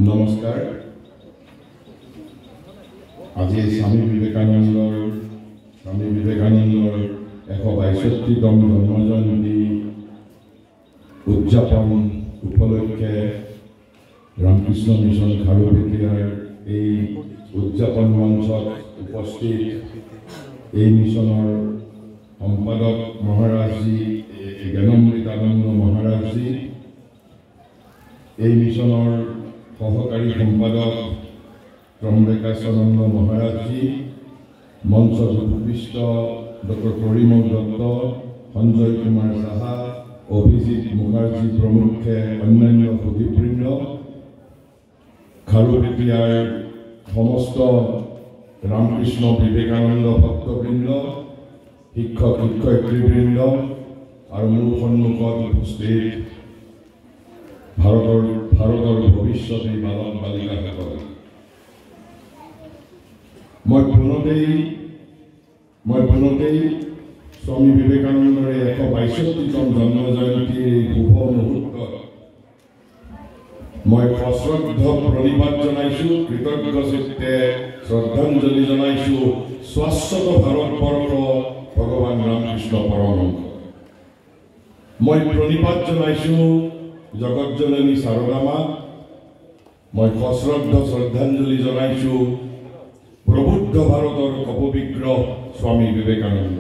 নমস্কাৰ। আজি স্বামী বিবেকানন্দৰ ১৬২তম জন্মজয়ন্তী উদযাপন উপলক্ষে ৰামকৃষ্ণ মিছন খাৰুপেটীয়াৰ এই উদযাপন মঞ্চত উপস্থিত এই মিছনৰ সম্পাদক মহাৰাজজী জ্ঞানমৃতানন্দ মহাৰাজজী, এই মিছনৰ সহকাৰী সম্পাদক চন্দ্ৰকাশানন্দ মহাৰাজজী, মঞ্চত উপবিষ্ট ডক্টৰ পৰিমল দত্ত, সঞ্জয় কুমাৰ সাহা, অভিজিৎ মুখাৰ্জী প্ৰমুখ্যে অন্যান্য সুধীবৃন্দ, খাৰুপেটীয়াৰ সমস্ত ৰামকৃষ্ণ বিবেকানন্দ ভক্তবৃন্দ, শিক্ষক শিক্ষয়িত্ৰীবৃন্দ আৰু মোৰ সন্মুখত উপস্থিত ভাৰতৰ ভৱিষ্যতে বালক বালিকাসকল, মই পুনতেই স্বামী বিবেকানন্দৰ ১৬২তম জন্মজয়ন্তীৰ এই শুভ মুহূৰ্তত মই সশ্ৰদ্ধ প্ৰণিপাত জনাইছোঁ, কৃতজ্ঞ চিত্তে শ্ৰদ্ধাঞ্জলি জনাইছোঁ শাশ্বত ভাৰতবৰ্ষ ভগৱান ৰামকৃষ্ণ পৰমহংস। মই প্ৰণিপাত জনাইছোঁ জগতজননী শাৰদা মা, মই সশ্ৰদ্ধ শ্ৰদ্ধাঞ্জলি জনাইছোঁ প্ৰবুদ্ধ ভাৰতৰ কপবিগ্ৰহ স্বামী বিবেকানন্দ।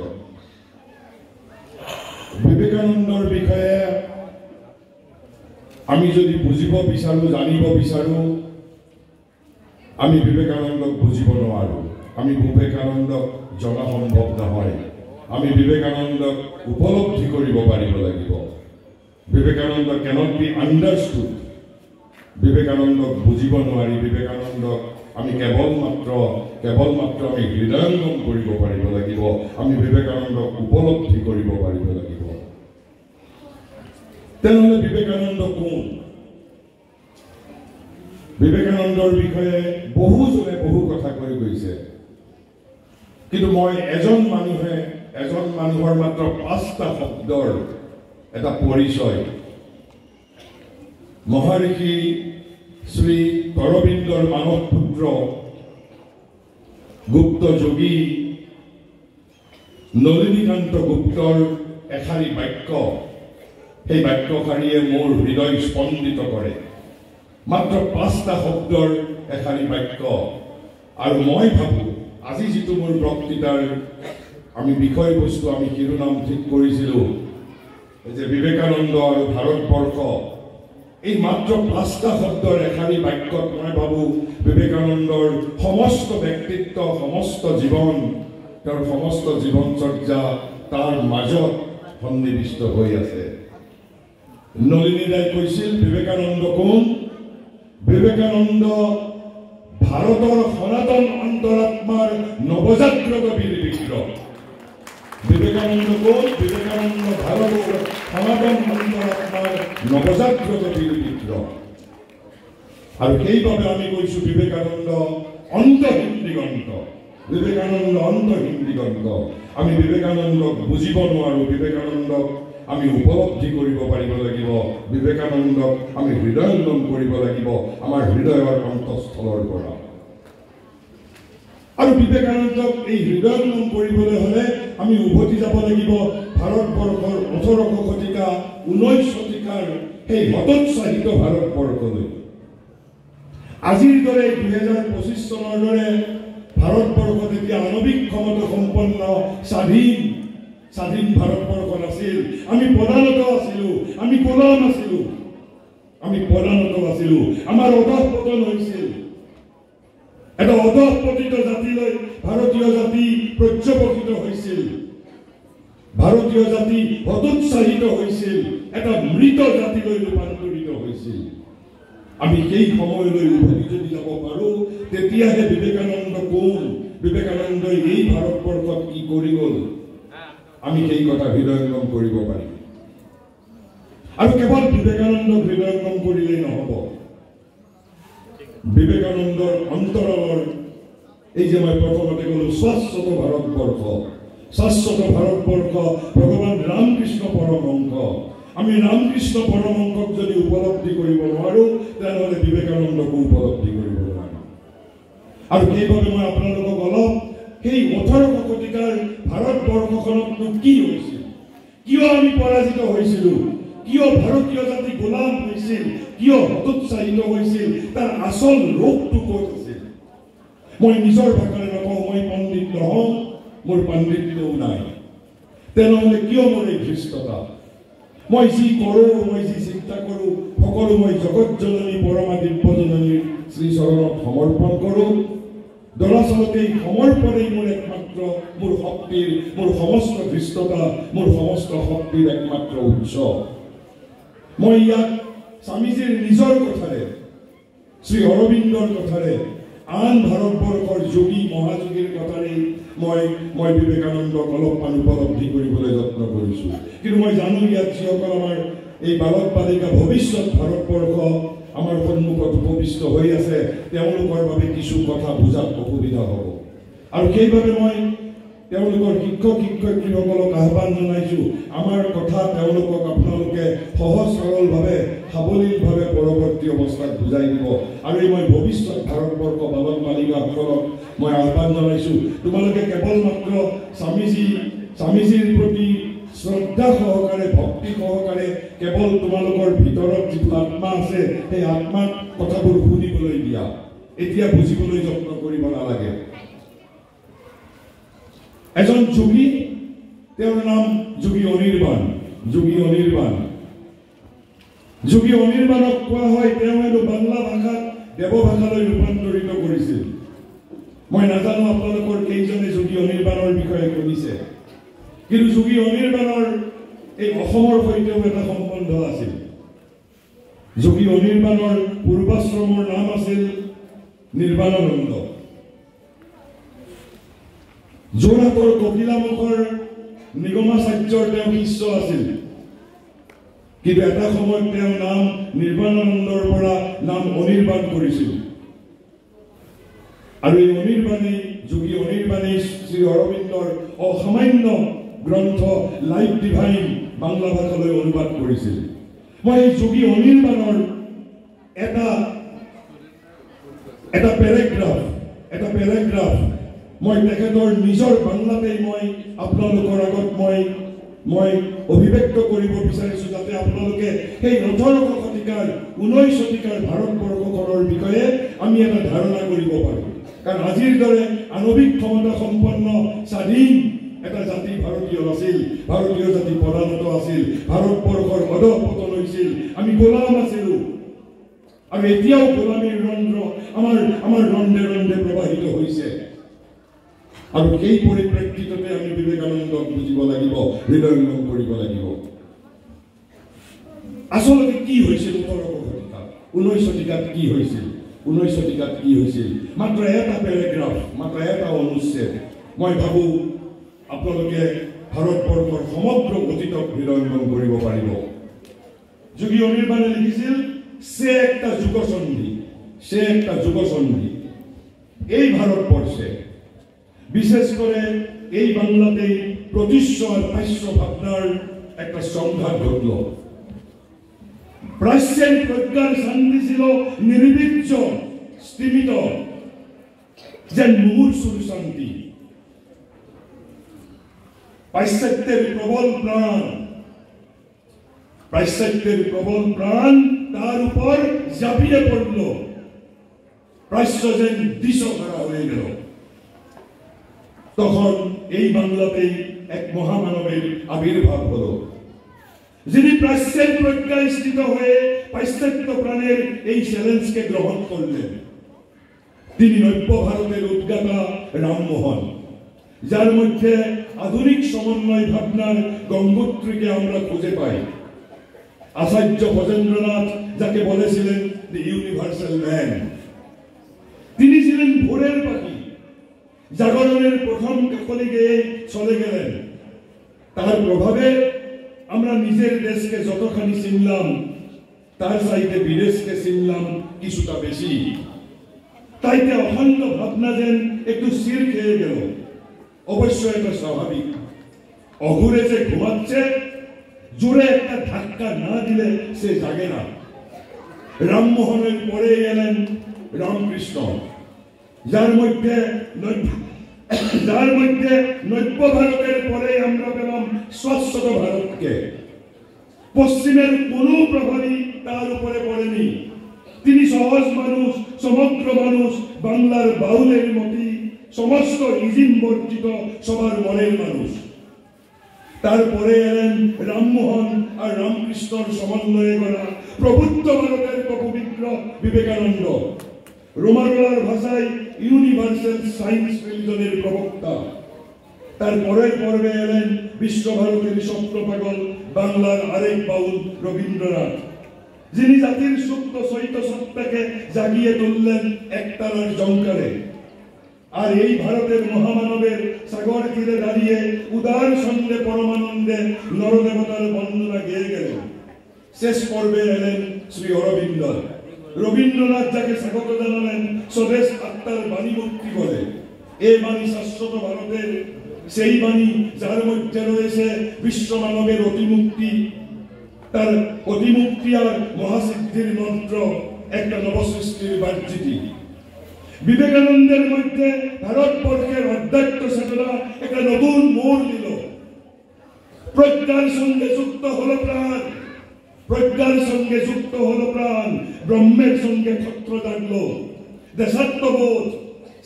বিবেকানন্দৰ বিষয়ে আমি যদি বুজিব বিচাৰোঁ, জানিব বিচাৰোঁ, আমি বিবেকানন্দক বুজিব নোৱাৰোঁ, আমি বিবেকানন্দক জনা সম্ভৱ নহয়, আমি বিবেকানন্দক উপলব্ধি কৰিব পাৰিব লাগিব। বিবেকানন্দ কেনট বি আণ্ডাৰষ্টুড, বিবেকানন্দক বুজিব নোৱাৰি, বিবেকানন্দক আমি কেৱল মাত্ৰ আমি হৃদয়ংগম কৰিব পাৰিব লাগিব, আমি বিবেকানন্দক উপলব্ধি কৰিব পাৰিব লাগিব। তেনেহ'লে বিবেকানন্দ কোন? বিবেকানন্দৰ বিষয়ে বহুজনে বহু কথা কৈ গৈছে, কিন্তু মই এজন মানুহৰ মাত্ৰ ৫টা শব্দৰ এটা পৰিচয়, মহাৰিষি শ্ৰী অৰবিন্দৰ মানৱ পুত্ৰ গুপ্ত যোগী নলিনীকান্ত গুপ্তৰ এষাৰি বাক্য, সেই বাক্যশাৰীয়ে মোৰ হৃদয় স্পন্দিত কৰে। মাত্ৰ ৫টা শব্দৰ এষাৰি বাক্য। আৰু মই ভাবোঁ আজি যিটো মোৰ বক্তৃতাৰ আমি বিষয়বস্তু, আমি শিৰোনাম ঠিক কৰিছিলোঁ যে বিবেকানন্দ আৰু ভাৰতবৰ্ষ, এই মাত্ৰ ৫টা শব্দৰ এষাৰি বাক্যত মই ভাবোঁ বিবেকানন্দৰ সমস্ত ব্যক্তিত্ব, সমস্ত জীৱন, তেওঁৰ সমস্ত জীৱনচৰ্যা তাৰ মাজত সন্নিৱিষ্ট হৈ আছে। নলিনীদাই কৈছিল বিবেকানন্দ কোন? বিবেকানন্দ ভাৰতৰ সনাতন অন্তৰাত্মাৰ নৱজাগ্ৰত বীৰ বিক্ৰম। বিবেকানন্দ কোন? বিবেকানন্দ ভাৰতৰ সনাতন অন্তৰাত্মাৰ নৱজাগ্ৰত বীৰ বিক্ৰম। আৰু সেইবাবে আমি কৈছোঁ বিবেকানন্দ অন্তহীন দিগন্ত, বিবেকানন্দ অন্তহীন দিগন্ত। আমি বিবেকানন্দক বুজিব নোৱাৰোঁ, বিবেকানন্দক আমি উপলব্ধি কৰিব পাৰিব লাগিব, বিবেকানন্দক আমি হৃদয়ংগম কৰিব লাগিব আমাৰ হৃদয়ৰ অন্তঃস্থলৰ পৰা। আৰু বিবেকানন্দক এই হৃদয়ংগম কৰিবলৈ হ'লে আমি উভতি যাব লাগিব ভাৰতবৰ্ষৰ ১৮শ শতিকা ১৯ শতিকাৰ সেই হতোৎসাহিত ভাৰতবৰ্ষলৈ। আজিৰ দৰে ২০২৫ চনৰ দৰে ভাৰতবৰ্ষত এতিয়া আণৱিক ক্ষমতা সম্পন্ন স্বাধীন ভাৰতবৰ্ষ নাছিল। আমি পদানত আছিলোঁ, আমি গোলাম আছিলোঁ, আমি পদানত আছিলোঁ। আমাৰ অধঃপতন হৈছিল। এটা অধঃপতিত জাতিলৈ ভাৰতীয় জাতি পৰ্যবসিত হৈছিল, ভাৰতীয় জাতি হতোৎসাহিত হৈছিল, এটা মৃত জাতিলৈ ৰূপান্তৰিত হৈছিল। আমি সেই সময়লৈ উভতি যদি যাব পাৰোঁ, তেতিয়াহে বিবেকানন্দ কোন, বিবেকানন্দই এই ভাৰতবৰ্ষত কি কৰি গ'ল, আমি সেই কথা হৃদয়ংগম কৰিব পাৰিম। আৰু কেৱল বিবেকানন্দক হৃদয়ংগম কৰিলেই নহ'ব, বিবেকানন্দৰ অন্তৰালৰ এই যে মই প্ৰথমতে ক'লো শাশ্বত ভাৰতবৰ্ষ, শাশ্বত ভাৰতবৰ্ষ ভগৱান ৰামকৃষ্ণ পৰমহংস আমি ৰামকৃষ্ণ পৰমহংসক যদি উপলব্ধি কৰিব নোৱাৰোঁ তেনেহ'লে বিবেকানন্দকো উপলব্ধি কৰিব নোৱাৰোঁ। আৰু সেইবাবে মই আপোনালোকক অলপ সেই 18শ শতিকাৰ ভাৰতবৰ্ষখনতনো কি হৈছিল, কিয় আমি পৰাজিত হৈছিলোঁ, কিয় ভাৰতীয় জাতি গোলাম হৈছিল, কিয় হতোৎসাহিত হৈছিল, তাৰ আচল ৰোগটো ক'ত আছিল। মই নিজৰ ভাষাৰে নকওঁ, মই পণ্ডিত নহওঁ, মোৰ পাণ্ডিত্যও নাই, তেনেহ'লে কিয় মোৰ এই ধৃষ্টতা। মই যি কৰোঁ, মই যি চিন্তা কৰোঁ, সকলো মই জগতজননী পৰমা দিব্যজননীৰ শ্ৰীচৰণত সমৰ্পণ কৰোঁ। দৰাচলতে এই সমৰ্পণেই মোৰ একমাত্ৰ মোৰ শক্তিৰ, মোৰ সমস্ত ধৃষ্টতা, মোৰ সমস্ত শক্তিৰ একমাত্ৰ উৎস। মই ইয়াক স্বামীজীৰ নিজৰ কথাৰে, শ্ৰী অৰবিন্দৰ কথাৰে, আন ভাৰতবৰ্ষৰ যোগী মহাযোগীৰ কথাৰে মই বিবেকানন্দক অলপমান উপলব্ধি কৰিবলৈ যত্ন কৰিছোঁ। কিন্তু মই জানো ইয়াত যিসকল আমাৰ এই বালক বালিকা ভৱিষ্যত ভাৰতবৰ্ষ আমাৰ সন্মুখত উপবিষ্ট হৈ আছে, তেওঁলোকৰ বাবে কিছু কথা বুজাত অসুবিধা হ'ব। আৰু সেইবাবে মই তেওঁলোকৰ শিক্ষক শিক্ষয়িত্ৰীসকলক আহ্বান জনাইছোঁ, আমাৰ কথা তেওঁলোকক আপোনালোকে সহজ সৰলভাৱে সাৱলীলভাৱে পৰৱৰ্তী অৱস্থাত বুজাই দিব। আৰু এই মই ভৱিষ্যত ভাৰতবৰ্ষ বালক বালিকাসকলক মই আহ্বান জনাইছোঁ, তোমালোকে কেৱল মাত্ৰ স্বামীজীৰ প্ৰতি শ্ৰদ্ধা সহকাৰে, ভক্তি সহকাৰে কেৱল তোমালোকৰ ভিতৰত যিটো আত্মা আছে সেই আত্মাক কথাবোৰ শুনিবলৈ দিয়া, এতিয়া বুজিবলৈ যত্ন কৰিব নালাগে। এজন যোগী, তেওঁৰ নাম যোগী অনিৰ্বাণ। যোগী অনিৰ্বাণক কোৱা হয় তেওঁ হেনো বাংলা ভাষাক দেৱভাষালৈ ৰূপান্তৰিত কৰিছিল। মই নাজানো আপোনালোকৰ কেইজনে যোগী অনিৰ্বাণৰ বিষয়ে শুনিছে, কিন্তু যোগী অনিৰ্বাণৰ এই অসমৰ সৈতেও এটা সম্বন্ধ আছিল। যোগী অনিৰ্বাণৰ পূৰ্বাশ্ৰমৰ নাম আছিল নিৰ্বাণানন্দ। যোৰহাটৰ কপিলামুখৰ নিগমাচাৰ্যৰ তেওঁ শিষ্য আছিল, কিন্তু এটা সময়ত তেওঁ নাম নিৰ্বাণানন্দৰ পৰা নাম অনিৰ্বাণ কৰিছিল। আৰু এই অনিৰ্বাণেই, যোগী অনিৰ্বাণেই শ্ৰী অৰবিন্দৰ অসামান্য গ্ৰন্থ লাইফ ডিভাইন বাংলা ভাষালৈ অনুবাদ কৰিছিল। মই এই যোগী অনিৰ্বাণৰ এটা পেৰেগ্ৰাফ মই তেখেতৰ নিজৰ বাংলাতেই মই আপোনালোকৰ আগত মই অভিব্যক্ত কৰিব বিচাৰিছোঁ, যাতে আপোনালোকে সেই 18শ শতিকাৰ 19 শতিকাৰ ভাৰতবৰ্ষখনৰ বিষয়ে আমি এটা ধাৰণা কৰিব পাৰোঁ। কাৰণ আজিৰ দৰে আণৱিক ক্ষমতা সম্পন্ন স্বাধীন এটা জাতি ভাৰতীয় আছিল, ভাৰতীয় জাতি পদানত আছিল, ভাৰতবৰ্ষৰ অধঃপতন হৈছিল, আমি গোলাম আছিলোঁ। আৰু এতিয়াও গোলামীৰ ৰন্ধ্ৰ আমাৰ ৰন্ধে ৰন্ধে প্ৰবাহিত হৈছে। আৰু সেই পৰিপ্ৰেক্ষিততে আমি বিবেকানন্দক বুজিব লাগিব, হৃদয়ঙ্গম কৰিব লাগিব। আচলতে কি হৈছিল 18শ শতিকাত, 19 শতিকাত কি হৈছিল, 19 শতিকাত কি হৈছিল? মাত্ৰ এটা পেৰেগ্ৰাফ, মাত্ৰ এটা অনুচ্ছেদ, মই ভাবোঁ আপোনালোকে ভাৰতবৰ্ষৰ সমগ্ৰ গতিতক হৃদয়ঙ্গম কৰিব পাৰিব। যোগী অনিৰ্বাণে লিখিছিল, সে একটা যুগসন্ধি এই ভারতবর্ষে, বিশেষ করে এই বাংলাতেই প্রতিশ্ব আর প্রাচ্য ভাবনার একটা সংঘাত ঘটল। প্রাচ্যের প্রজ্ঞার শান্তি ছিল নির্বীর্য, স্তিমিত, যেন মুমূর্ষুর শান্তি। পাশ্চাত্যের প্রবল প্রাণ তার উপর ঝাঁপিয়ে পড়ল, প্রাচ্য যেন দিশহারা হয়ে গেল। তখন এই বাংলাতেই এক মহামানবের আবির্ভাব হলো, যিনি প্রাচ্যের প্রজ্ঞায় স্থিত হয়ে পাশ্চাত্য প্রাণের এই চ্যালেঞ্জকে গ্রহণ করলেন। তিনি নব্য ভারতের উদ্গাতা রামমোহন, যার মধ্যে আধুনিক সমন্বয় ভাবনার গঙ্গোত্রীকে আমরা খুঁজে পাই। আচার্য ভজেন্দ্রনাথ যাকে বলেছিলেন দি ইউনিভার্সাল ম্যান, তিনি ছিলেন ভোরের পাখি, জাগরণের প্রথম কাকলি গেয়ে চলে গেলেন। তার প্রভাবে আমরা নিজের দেশকে যতখানি চিনলাম, তার চাইতে বিদেশকে চিনলাম কিছুটা বেশি। তাইতে অখণ্ড ভাবনা যেন একটু স্থির খেয়ে গেল। অবশ্য এটা স্বাভাবিক, অঘুরে যে ঘুমাচ্ছে, জোরে একটা ধাক্কা না দিলে সে জাগে না। রামমোহনের পরে এলেন রামকৃষ্ণ, যার মধ্যে নব্য ভারতের পরে আমরা পেলাম শাশ্বত ভারতকে। পশ্চিমের কোনো প্রভাবই তার উপরে পড়েনি। তিনি সহজ মানুষ, সমগ্র মানুষ, বাংলার বাউলের মতি, সমস্ত ইজিম বর্জিত সবার মনের মানুষ। তারপরে এলেন রামমোহন আর রামকৃষ্ণর সমন্বয়ে করা প্রবুদ্ধ ভারতের কপবিগ্রহ বিবেকানন্দ, রোমানোলার ভাষায় ইউনিভার্সাল সায়েন্স রিলিজনের প্রবক্তা। তার পরের পর্বে এলেন বিশ্বভারতের স্বপ্ন পাগল বাংলার আরেক বাউল রবীন্দ্রনাথ, যিনি জাতির সুপ্ত সহিত সত্তাকে জাগিয়ে তুললেন একটানার জঙ্কারে। আর এই ভারতের মহামানবের সাগর তীরে দাঁড়িয়ে উদার সঙ্গে পরমানন্দে নরদেবতার বন্দনা গেয়ে গেলেন। শেষ পর্বে এলেন শ্রী অরবিন্দ। রবীন্দ্রনাথ যাকে স্বাগত জানালেন স্বদেশ আত্মার বাণী মুক্তি বলে। এই বাণী শাশ্বত ভারতের সেই বাণী, যার মধ্যে রয়েছে বিশ্ব মানবের অতিমুক্তি, তার অতিমুক্তি আর মহাসিদ্ধির মন্ত্র, একটা নবসৃষ্টির বার্জিতি। বিবেকানন্দের মধ্যে ভারতবর্ষের অধ্যাত্ম চেতনা একটা নতুন মোড় দিল। প্রজ্ঞার সঙ্গে যুক্ত হলো প্রাণ, প্রজ্ঞার সঙ্গে যুক্ত হলো প্রাণ, ব্রহ্মের সঙ্গে ক্ষত্র জাগলো। দেশাত্মবোধ,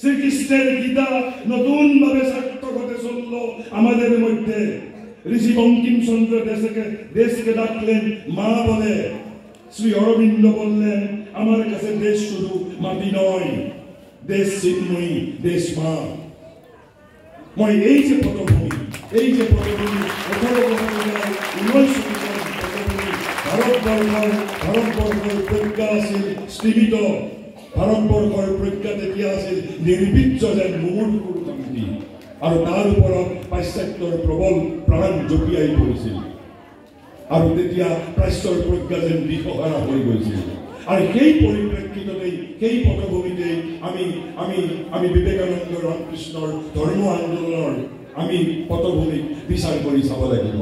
শ্রীকৃষ্ণের গীতা নতুন ভাবে সার্থক হতে চলল আমাদের মধ্যে। ঋষি বঙ্কিমচন্দ্র দেশকে ডাকলেন মা বলে। শ্রী অরবিন্দ বললেন, আমার কাছে দেশ শুধু মাটি নয়, দেশ চিন্ময়ী, দেশ মা। মই এই যে পটভূমি, এই যে পটভূমি 1819 ভাৰতবৰ্ষৰ প্ৰজ্ঞা আছিল স্থিমিত, ভাৰতবৰ্ষৰ প্ৰজ্ঞা তেতিয়া আছিল নিৰ্বীৰ্য যেন মুমূৰ্ষুৰ কান্তি, আৰু তাৰ ওপৰত পাশ্চাত্যৰ প্ৰবল প্ৰাণ জঁপিয়াই পৰিছিল। আৰু তেতিয়া প্ৰাচ্যৰ প্ৰজ্ঞা যেন দিশহাৰা হৈ গৈছিল। আৰু সেই পৰিপ্ৰেক্ষিততেই, সেই পটভূমিতেই আমি বিবেকানন্দ ৰামকৃষ্ণৰ ধৰ্ম আন্দোলনৰ আমি পটভূমিক বিচাৰ কৰি চাব লাগিব,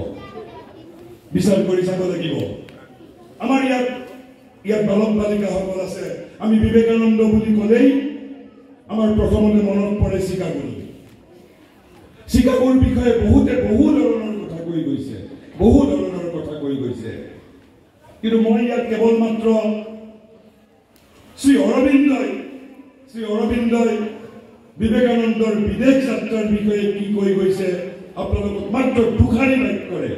বিচাৰ কৰি চাব লাগিব। আমাৰ ইয়াত বালক বালিকাসকল আছে। আমি বিবেকানন্দ বুলি ক'লেই আমাৰ প্ৰথমতে মনত পৰে চিকাগো। চিকাগোৰ বিষয়ে বহুতে বহু ধৰণৰ কথা কৈ গৈছে, বহু ধৰণৰ কথা কৈ গৈছে। কিন্তু মই ইয়াত কেৱল মাত্ৰ শ্ৰী অৰবিন্দই বিবেকানন্দৰ বিদেশ যাত্ৰাৰ বিষয়ে কি কৈ গৈছে আপোনালোকক মাত্ৰ দুখাৰী বাক্যৰে,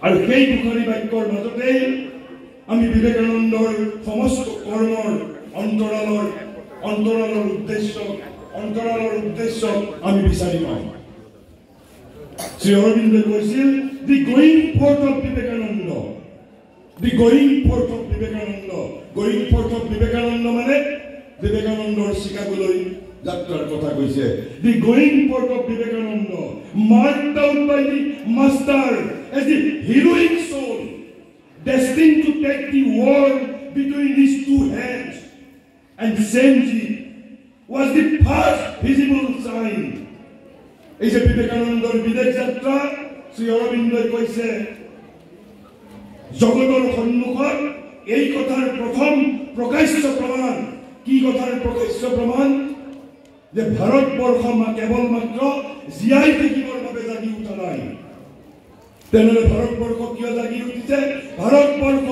আৰু সেই দুখাৰী বাক্যৰ মাজতেই আমি বিবেকানন্দৰ সমস্ত কৰ্মৰ অন্তৰালৰ উদ্দেশ্য আমি বিচাৰি পাওঁ। শ্ৰী অৰবিন্দই কৈছিল, the going forth of Vivekananda, the going forth of Vivekananda. Going forth of Vivekananda মানে বিবেকানন্দৰ চিকাগোলৈ যাত্ৰাৰ কথা কৈছে। The going forth of Vivekananda, marked out by the master as the heroic soul destined to take the world between his two hands, and Senji was the first visible sign. এই যে বিবেকানন্দৰ বিদেশ যাত্ৰা, শ্ৰী অৰবিন্দই কৈছে, জগতৰ সন্মুখত এই কথাৰ প্ৰথম প্ৰকাশ্য প্ৰমাণ। কি কথাৰ প্ৰকাশ্য প্ৰমাণ? যে ভাৰতবৰ্ষ কেৱল মাত্ৰ জীয়াই থাকিবৰ বাবে জাগি উঠা নাই। তেনেহলে ভাৰতবৰ্ষ কিয় জাগি উঠিছে? ভাৰতবৰ্ষ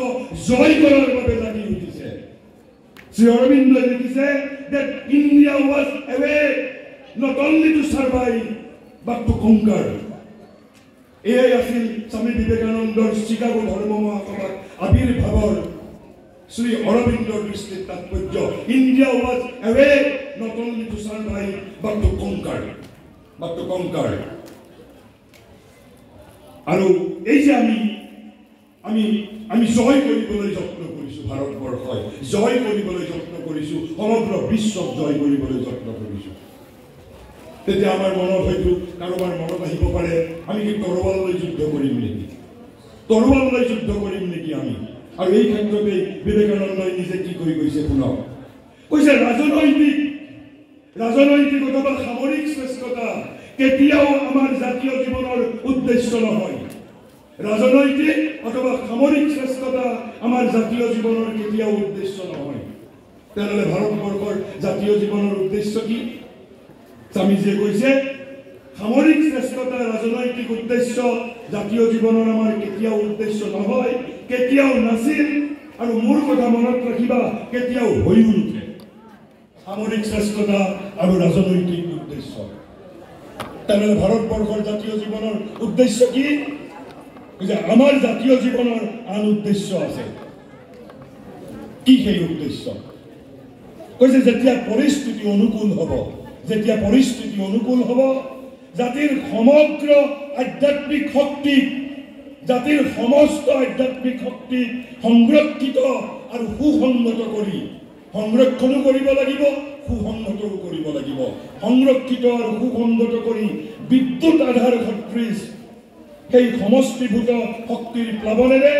জয় কৰাৰ বাবে জাগি উঠিছে। শ্ৰী অৰবিন্দই লিখিছে that India was awake not only to survive but to conquer. এই আছিল স্বামী বিবেকানন্দৰ চিকাগো ধৰ্ম মহাসভাত আবিৰ্ভাৱৰ শ্ৰী অৰবিন্দৰ দৃষ্টিৰ তাৎপৰ্য। India was awake not only to survive but to conquer, আৰু এই যে আমি জয় কৰিবলৈ যত্ন কৰিছো, ভাৰতবৰ্ষই জয় কৰিবলৈ যত্ন কৰিছো, সমগ্ৰ বিশ্বক জয় কৰিবলৈ যত্ন কৰিছো। তেতিয়া আমাৰ মনত হয়তো কাৰোবাৰ মনত আহিব পাৰে, আমি কি তৰোৱাল লৈ যুদ্ধ কৰিম নেকি? তৰোৱাল লৈ যুদ্ধ কৰিম নেকি আমি? আৰু এই ক্ষেত্ৰতে বিবেকানন্দই নিজে কি কৰি গৈছে শুনক। কৈছে ৰাজনৈতিকতা বা সামৰিক শ্ৰেষ্ঠতা কেতিয়াও আমাৰ জাতীয় জীৱনৰ উদ্দেশ্য নহয় ৰাজনৈতিক অথবা সামৰিক শ্ৰেষ্ঠতা আমাৰ জাতীয় জীৱনৰ কেতিয়াও উদ্দেশ্য নহয় তেনেহ'লে ভাৰতবৰ্ষৰ জাতীয় জীৱনৰ উদ্দেশ্য কি স্বামীজীয়ে কৈছে সামৰিক শ্ৰেষ্ঠতা ৰাজনৈতিক উদ্দেশ্য জাতীয় জীৱনৰ আমাৰ কেতিয়াও উদ্দেশ্য নহয় কেতিয়াও নাছিল আৰু মোৰ কথা মনত ৰাখিবা কেতিয়াও হৈ উঠে সামৰিক শ্ৰেষ্ঠতা আৰু ৰাজনৈতিক উদ্দেশ্য তেনেহ'লে ভাৰতবৰ্ষৰ জাতীয় জীৱনৰ উদ্দেশ্য কি যে আমাৰ জাতীয় জীৱনৰ আন উদ্দেশ্য আছে কি সেই উদ্দেশ্য কৈছে যেতিয়া পৰিস্থিতি অনুকূল হ'ব জাতিৰ সমগ্ৰ আধ্যাত্মিক শক্তি জাতিৰ সমস্ত আধ্যাত্মিক শক্তি সংৰক্ষিত আৰু সুসংগত কৰি সংৰক্ষণো কৰিব লাগিব সুসংগতও কৰিব লাগিব সংৰক্ষিত আৰু সুসংগত কৰি বিদ্যুৎ আধাৰ সদৃশ সেই সমষ্টিভূত শক্তিৰ প্লাৱনেৰে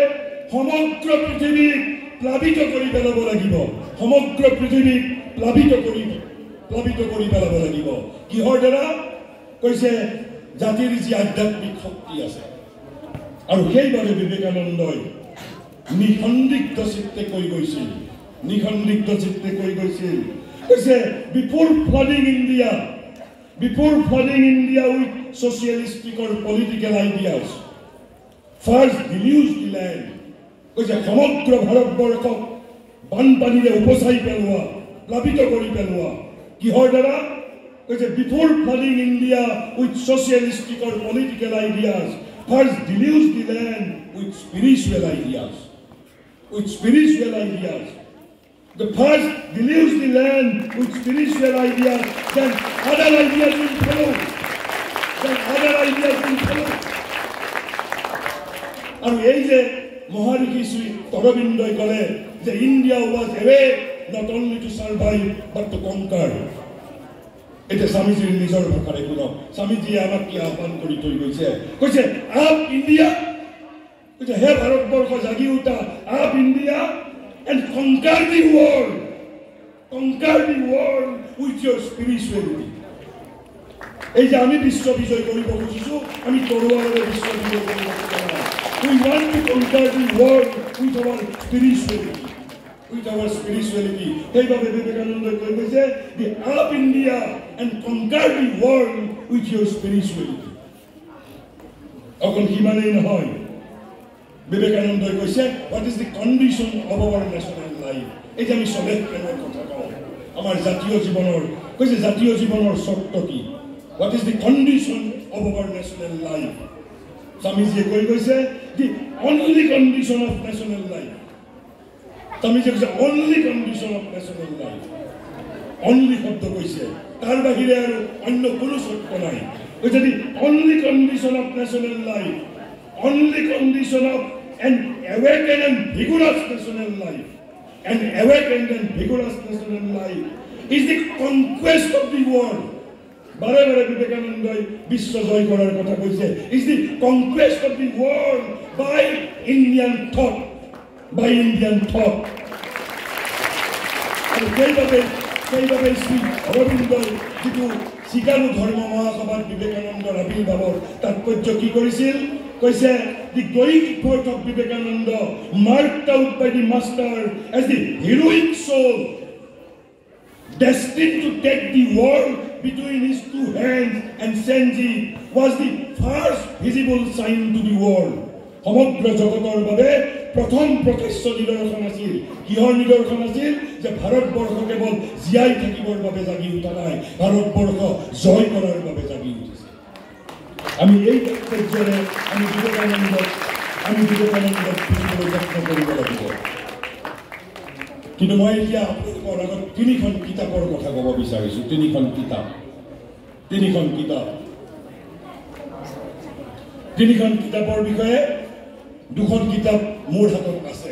সমগ্ৰ পৃথিৱীক প্লাবিত কৰি পেলাব লাগিব সমগ্ৰ পৃথিৱীক প্লাবিত কৰি পেলাব লাগিব কিহৰ দ্বাৰা কৈছে জাতিৰ যি আধ্যাত্মিক শক্তি আছে আৰু সেইবাবে বিবেকানন্দই নিসন্দিগ্ধ চিত্তে কৈ গৈছিল কৈছে বিফোৰ flooding India with socialistic or political ideas first deluge the land কৈছে সমগ্ৰ ভাৰতবৰ্ষক বানপানীৰে উপচাই পেলোৱা প্লাবিত কৰি পেলোৱা কিহৰ দ্বাৰা কৈছে বিফোৰ flooding India with socialistic or political ideas first deluge the land with spiritual ideas the first deluge the land with spiritual ideas then other ideas will follow আৰু এই যে মহাৰিষি শ্ৰী অৰবিন্দই ক'লে যে India was awake not only to survive but to conquer এটা স্বামীজীৰ নিজৰ ভাষাৰে শুনক স্বামীজীয়ে আমাক কি আহ্বান কৰি থৈ গৈছে কৈছে আপ ইণ্ডিয়া কৈছে হে ভাৰতবৰ্ষ জাগি উঠা up India and conquer the world with your spirituality এই যে আমি বিশ্ব বিজয় কৰিব খুজিছো আমি তৰোৱাৰেৰে বিশ্ব বিজয় কৰিব খুজিছো we want to conquer the world with our spirituality সেইবাবে বিবেকানন্দই কৈ গৈছে the up India and conquer the world with your spirituality অকল সিমানেই নহয় বিবেকানন্দই কৈছে what is the condition of our national life এই যে আমি সবেত প্ৰেমৰ কথা কওঁ আমাৰ জাতীয় জীৱনৰ কৈছে জাতীয় জীৱনৰ শৰ্ত কি what is the condition of our national life স্বামীজীয়ে কৈ কৈছে the only condition of national life স্বামীজীয়ে কৈছে only condition of national life only শব্দ কৈছে তাৰ বাহিৰে আৰু অন্য কোনো শব্দ নাই কৈছে the only condition of national life only condition of an awakened and vigorous national life is the conquest of the world বাৰে বাৰে বিবেকানন্দই বিশ্ব জয় কৰাৰ কথা কৈছে is the conquest of the world by Indian thought আৰু সেইবাবে শ্ৰী অৰবিন্দই যিটো শিকাৰু ধৰ্ম মহাসভাত বিবেকানন্দৰ আবিৰ্ভাৱৰ তাৎপৰ্য কি কৰিছিল কৈছে the going forth of Vivekananda marked out by the master as the heroic soul destined to take the world between his two hands and Senji was the first visible sign to the world সমগ্ৰ জগতৰ বাবে প্ৰথম প্ৰকাশ্য নিদৰ্শন আছিল কিহৰ নিদৰ্শন আছিল যে ভাৰতবৰ্ষ কেৱল জীয়াই থাকিবৰ বাবে জাগি উঠা নাই ভাৰতবৰ্ষ জয় কৰাৰ বাবে জাগি উঠিছে আমি এই তাৎপৰ্যৰে আমি বিবেকানন্দক বুজিবলৈ যত্ন কৰিব লাগিব কিন্তু মই এতিয়া আপোনালোকৰ আগত তিনিখন কিতাপৰ কথা ক'ব বিচাৰিছোঁ তিনিখন কিতাপৰ বিষয়ে দুখন কিতাপ মোৰ হাতত আছে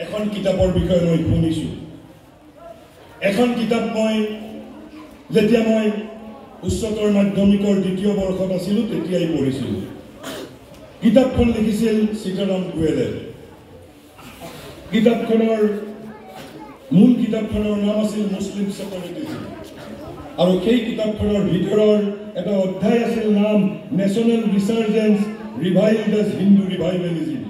এখন কিতাপৰ বিষয়ে মই শুনিছোঁ এখন কিতাপ যেতিয়া মই উচ্চতৰ মাধ্যমিকৰ দ্বিতীয় বৰ্ষত আছিলোঁ তেতিয়াই পঢ়িছিলোঁ কিতাপখন লিখিছিল সীতাৰাম গোৱেলে কিতাপখনৰ নাম আছিল মুছলিম ছেকুলাৰিটিজম আৰু সেই কিতাপখনৰ ভিতৰৰ এটা অধ্যায় আছিল নাম নেশ্যনেল ৰিচাৰ্জেন্স ৰিভাইভড এজ হিন্দু ৰিভাইভেলিজম।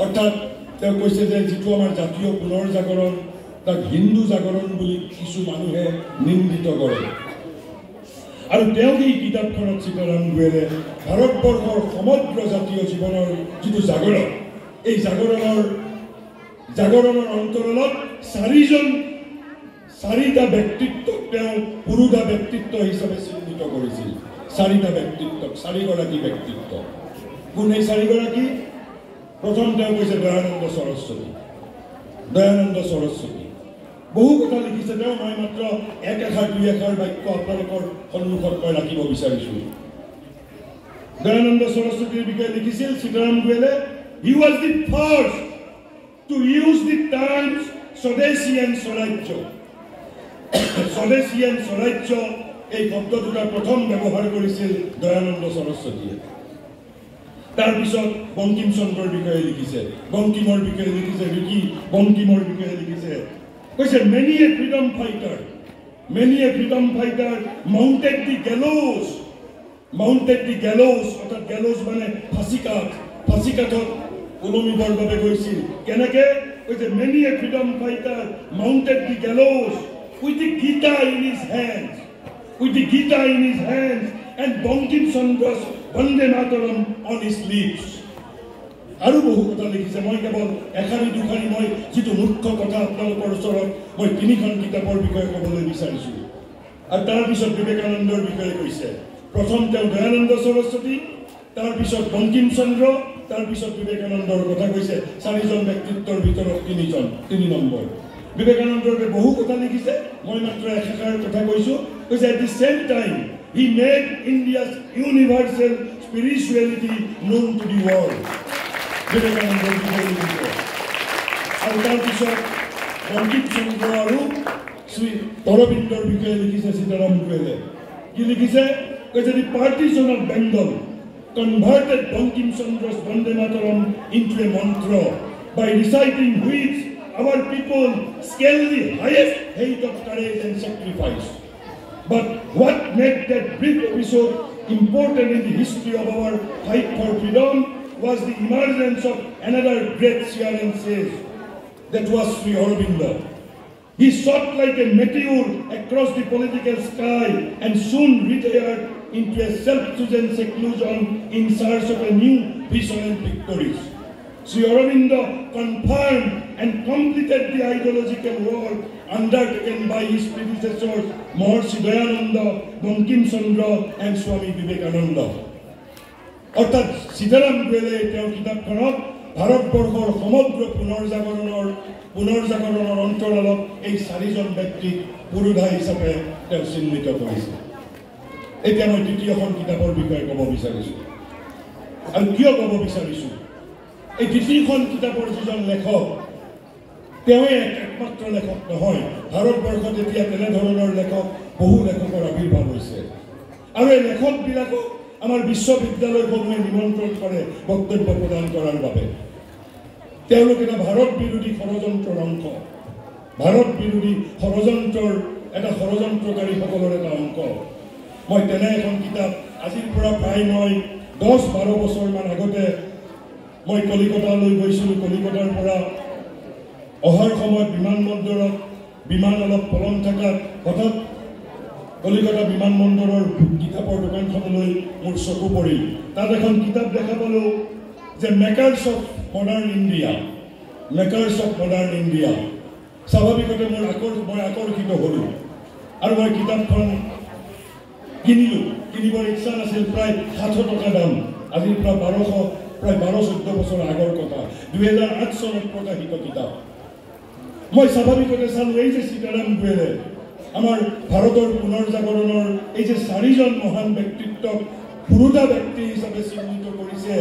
অৰ্থাৎ তেওঁ কৈছে যে যিটো আমাৰ জাতীয় পুনৰ জাগৰণ তাক হিন্দু জাগৰণ বুলি কিছু মানুহে নিন্দিত কৰে। আৰু তেওঁ এই কিতাপখনত সীতাৰাম গোয়েলে ভাৰতবৰ্ষৰ সমগ্ৰ জাতীয় জীৱনৰ যিটো জাগৰণ, এই জাগৰণৰ অন্তৰালত চাৰিটা ব্যক্তিত্বক তেওঁ পুৰুষা ব্যক্তিত্ব হিচাপে চিহ্নিত কৰিছিল। চাৰিটা ব্যক্তিত্বক, চাৰিগৰাকী ব্যক্তিত্ব। কোন এই চাৰিগৰাকী? প্ৰথম তেওঁ কৈছে দয়ানন্দ সৰস্বতী। বহু কথা লিখিছে তেওঁ। মই মাত্ৰ এক এষাৰ দুই এষাৰ বাক্য আপোনালোকৰ সন্মুখত মই ৰাখিব বিচাৰিছোঁ। দয়ানন্দ সৰস্বতীৰ বিষয়ে লিখিছিল সীতাৰাম গোয়েলে, he was the first to use the terms স্বদেশী and স্বৰাজ্য। স্বদেশী and স্বৰাজ্য এই শব্দ দুটা প্ৰথম ব্যৱহাৰ কৰিছিল দয়ানন্দ সৰস্বতীয়ে। তাৰপিছত বংকিম চন্দ্ৰৰ বিষয়ে লিখিছে, বংকিমৰ বিষয়ে লিখিছে, ৰিকি বংকিমৰ বিষয়ে লিখিছে। কৈছে many a freedom fighter mounted the gallows, অৰ্থাৎ gallows মানে ফাঁচিকাঠত ওলমিবৰ বাবে গৈছিল। কেনেকে? কৈছে many a freedom fighter mounted the gallows with the Gita in his hands and Bankim Chandra's Vande Mataram on his lips. আৰু বহু কথা লিখিছে। মই কেৱল এশাৰী দুশাৰী মই যিটো মুখ্য কথা আপোনালোকৰ ওচৰত মই তিনিখন কিতাপৰ বিষয়ে ক'বলৈ বিচাৰিছোঁ। আৰু তাৰপিছত বিবেকানন্দৰ বিষয়ে কৈছে। প্ৰথম তেওঁ দয়ানন্দ সৰস্বতী, তাৰপিছত বংকিম চন্দ্ৰ, তাৰপিছত বিবেকানন্দৰ কথা কৈছে। চাৰিজন ব্যক্তিত্বৰ ভিতৰত তিনি নম্বৰ। বিবেকানন্দৰ বহু কথা লিখিছে। মই মাত্ৰ এষাৰ কথা কৈছোঁ। কৈছে at the same time he made India's universal spirituality known to the world. বিবেকানন্দৰ বিষয়ে লিখিছে। আৰু তাৰপিছত বংকিম চন্দ্ৰ আৰু শ্ৰী অৰবিন্দৰ বিষয়ে লিখিছে সীতাৰাম গোয়েলে। কি লিখিছে? কৈছে the partition of Bengal converted Bankim Chandra's Vande Mataram into a mantra by reciting which our people scale the highest height of courage and sacrifice. But what made that brief episode important in the history of our fight for freedom was the emergence of another great seer and sage. That was Sri Aurobindo. He shot like a meteor across the political sky and soon retired into a self-chosen seclusion in search of a new vision and victories. Sri Aurobindo confirmed and completed the ideological work undertaken by his predecessors Maharishi Dayananda, Bankim Chandra and Swami Vivekananda. অৰ্থাৎ সীতাৰাম গোয়েলে তেওঁৰ কিতাপখনত ভাৰতবৰ্ষৰ সমগ্ৰ পুনৰ্জাগৰণৰ অন্তৰালত এই চাৰিজন ব্যক্তিক পুৰোধা হিচাপে তেওঁ চিহ্নিত কৰিছে। এতিয়া মই দ্বিতীয়খন কিতাপৰ বিষয়ে ক'ব বিচাৰিছোঁ। আৰু কিয় ক'ব বিচাৰিছোঁ? এই দ্বিতীয়খন কিতাপৰ যিজন লেখক, তেওঁৱে একমাত্ৰ লেখক নহয়। ভাৰতবৰ্ষত এতিয়া তেনেধৰণৰ বহু লেখকৰ আৱিৰ্ভাৱ হৈছে। আৰু এই লেখকবিলাকক আমাৰ বিশ্ববিদ্যালয়সমূহে নিমন্ত্ৰণ কৰে বক্তব্য প্ৰদান কৰাৰ বাবে। তেওঁলোক এটা ভাৰত বিৰোধী ষড়যন্ত্ৰৰ অংশ, এটা ষড়যন্ত্ৰকাৰীসকলৰ এটা অংশ। মই তেনে এখন কিতাপ আজিৰ পৰা প্ৰায় মই 10-12 বছৰমান আগতে মই কলিকতালৈ গৈছিলোঁ। কলিকতাৰ পৰা অহাৰ সময়ত বিমানবন্দৰত বিমান অলপ পলম থকাত হঠাৎ কলিকতা বিমানবন্দৰৰ কিতাপৰ দোকানখনলৈ মোৰ চকু পৰিল। তাত এখন কিতাপ দেখা পালোঁ যে মেকাৰ্ছ অফ মডাৰ্ণ ইণ্ডিয়া। স্বাভাৱিকতে মই আকৰ্ষিত হ'লোঁ আৰু মই কিতাপখন কিনিবৰ ইচ্ছা নাছিল। প্ৰায় 700 টকা দাম। আজিৰ পৰা প্ৰায় 12-14 বছৰ আগৰ কথা। 2008 চনত প্ৰকাশিত কিতাপ। মই স্বাভাৱিকতে চালোঁ এই যে সীতাৰাম গোয়েলে আমাৰ ভাৰতৰ পুনৰ্জাগৰণৰ এই যে চাৰিজন মহান ব্যক্তিত্বক পুৰোধা ব্যক্তি হিচাপে চিহ্নিত কৰিছে,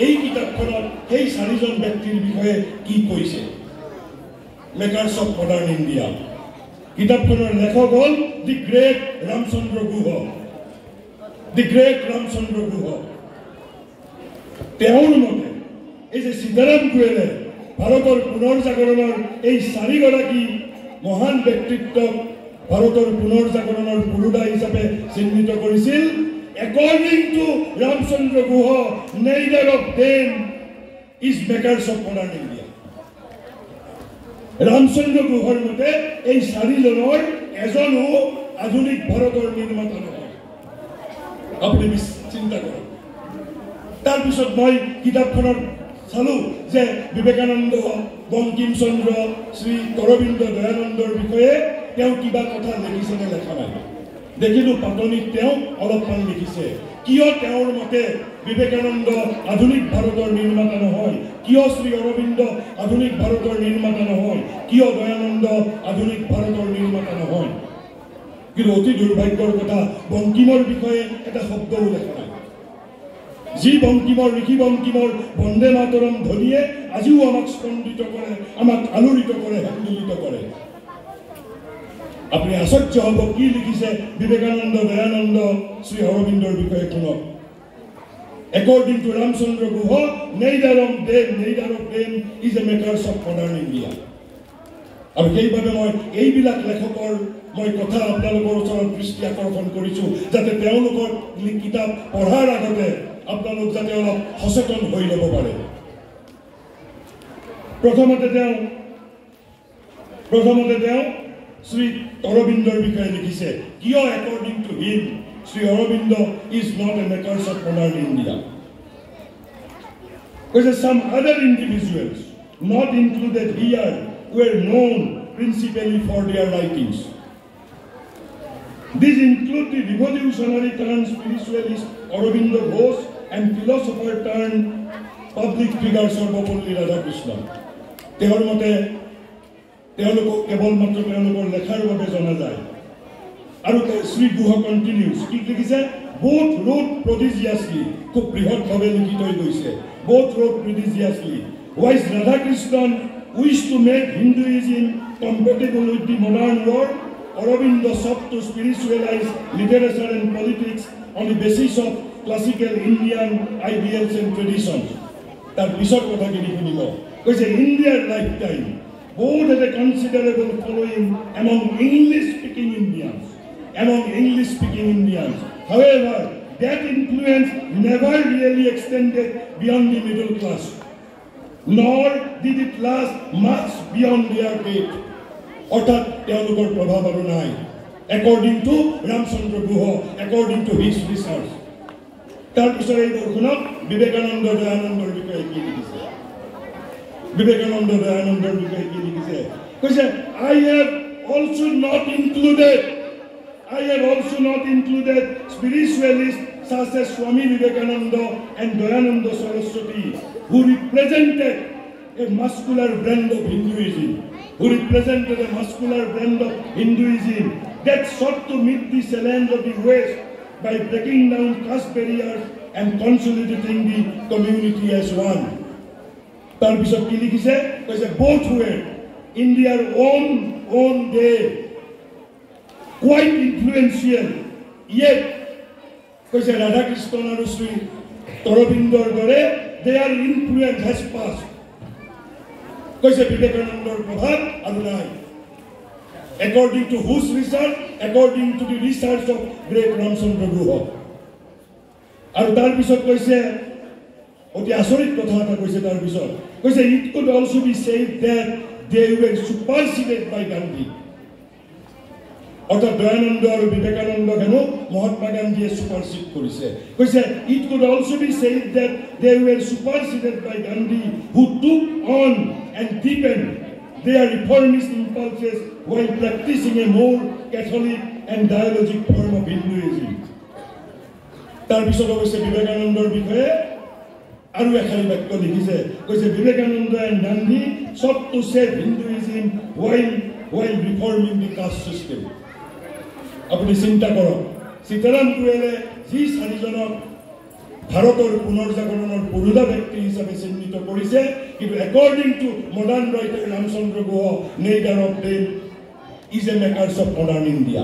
এই কিতাপখনত সেই চাৰিজন ব্যক্তিৰ বিষয়ে কি কৈছে? Makers of modern India. কিতাপখনৰ লেখক হ'ল দি গ্ৰেট ৰামচন্দ্ৰ গুহ। তেওঁৰ মতে এই যে সীতাৰাম গোয়েলে ভাৰতৰ পুনৰ্জাগৰণৰ এই চাৰিগৰাকী মহান ব্যক্তিত্বক ভাৰতৰ পুনৰ জাগৰণৰ পুৰুদা হিচাপে চিহ্নিত কৰিছিল। According to Ramchandra Guha, neither of them is makers of modern India. Ramchandra Guhar মতে এই চাৰিজনৰ এজনো আধুনিক ভাৰতৰ নিৰ্মাতা নহয়। আপুনি চিন্তা কৰক। তাৰপিছত মই কিতাপখনত চালো যে বিবেকানন্দ, বংকিম চন্দ্ৰ, শ্ৰী অৰবিন্দ দয়ানন্দৰ বিষয়ে তেওঁ কিবা কথা লিখিছে নে লেখা নাই। দেখিলো পাতনিত তেওঁ অলপমান লিখিছে। কিয় তেওঁৰ মতে বিবেকানন্দ আধুনিক ভাৰতৰ নিৰ্মাতা নহয়, কিয় শ্ৰী অৰবিন্দ আধুনিক ভাৰতৰ নিৰ্মাতা নহয়, কিয় দয়ানন্দ আধুনিক ভাৰতৰ নিৰ্মাতা নহয়। কিন্তু অতি দুৰ্ভাগ্যৰ কথা, বংকিমৰ বিষয়ে এটা শব্দও লেখা নাই। যি বংকিমৰ, ঋষি বংকিমৰ বন্দে মাতৰম ধ্বনিয়ে আজিও আমাক স্পন্দিত কৰে, আমাক আলোড়িত কৰে, হেন্দোলিত কৰে। আপুনি আশ্চৰ্য হ'ব কি লিখিছে বিবেকানন্দ, দয়ানন্দ, শ্ৰী অৰবিন্দৰ বিষয়ে শুনক। According to Ramchandra Guha, neither of them is a makers of modern India. আৰু সেইবাবে মই এইবিলাক লেখকৰ মই কথা আপোনালোকৰ ওচৰত দৃষ্টি আকৰ্ষণ কৰিছোঁ, যাতে তেওঁলোকৰ কিতাপ পঢ়াৰ আগতে আপোনালোক যাতে অলপ সচেতন হৈ ল'ব পাৰে। প্ৰথমতে তেওঁ শ্ৰী অৰবিন্দৰ বিষয়ে লিখিছে। কিয় according to him, Sri Aurobindo is not a makers of modern India. Because some other individuals not included here were known principally for their writings. These include the revolutionary turned spiritualist Aurobindo Ghosh and philosopher turned public figure Sarvapalli Radhakrishnan. তেওঁৰ মতে তেওঁলোকক কেৱল মাত্ৰ তেওঁলোকৰ লেখাৰ বাবে জনা যায়। আৰু শ্ৰী গুহা কণ্টিনিউজ কি লিখিছে? both wrote prodigiously, খুব বৃহৎভাৱে লিখি থৈ গৈছে। both wrote prodigiously. Wise Radhakrishnan wished to make Hinduism compatible with the modern world. Aurobindo sought to spiritualize literature and politics on the basis of classical Indian ideals and traditions. তাৰ পিছৰ কথাখিনি শুনিব। কৈছে India's lifetime both had a considerable following among English-speaking Indians. However, that influence never really extended beyond the middle class, nor did it last much beyond their date. অর্থাৎ তেওঁলোকৰ প্ৰভাৱ আৰু নাই। According to Ramchandra Guha, according to his research. তাৰপিছত এই শুনক বিবেকানন্দ দয়ানন্দৰ বিষয়ে কি লিখিছে। বিবেকানন্দ দয়ানন্দৰ বিষয়ে কি লিখিছে? কৈছে I have also not included spiritualists such as Swami Vivekananda and Dayananda Saraswati, who represented a muscular brand of Hinduism, that sought to meet the challenge of the West by breaking down caste barriers and consolidating the community as one. তাৰপিছত কি লিখিছে? কৈছে both were in their own day quite influential, yet কৈছে ৰাধাকৃষ্ণ আৰু শ্ৰী অৰবিন্দৰ দৰে their influence has passed. কৈছে বিবেকানন্দৰ প্ৰভাৱ আৰু নাই। According to whose research? According to the research of great Ramchandra Guha. আৰু তাৰপিছত কৈছে অতি আচৰিত কথা এটা কৈছে। তাৰপিছত কৈছে it could also be said that they were superseded by Gandhi. অর্থাৎ দয়ানন্দ আৰু বিবেকানন্দ হেনো মহাত্মা গান্ধীয়ে সুপাৰসিড কৰিছে। কৈছে it could also be said that they were superseded by Gandhi, who took on and deepened their reformist impulses while practicing a more Catholic and dialogic form of Hinduism. তাৰপিছত অৱশ্যে বিবেকানন্দৰ বিষয়ে আৰু এখানি বাক্য লিখিছে। কৈছে Vivekananda and Gandhi sought to save Hinduism while reforming the caste system. আপুনি চিন্তা কৰক, সীতাৰাম গোয়েলে যি চাৰিজনক ভাৰতৰ পুনৰ্জাগৰণৰ পুৰুধা ব্যক্তি হিচাপে চিহ্নিত কৰিছে, কিন্তু according to modern writer Ramchandra Guha, neither of them is a makers of modern India.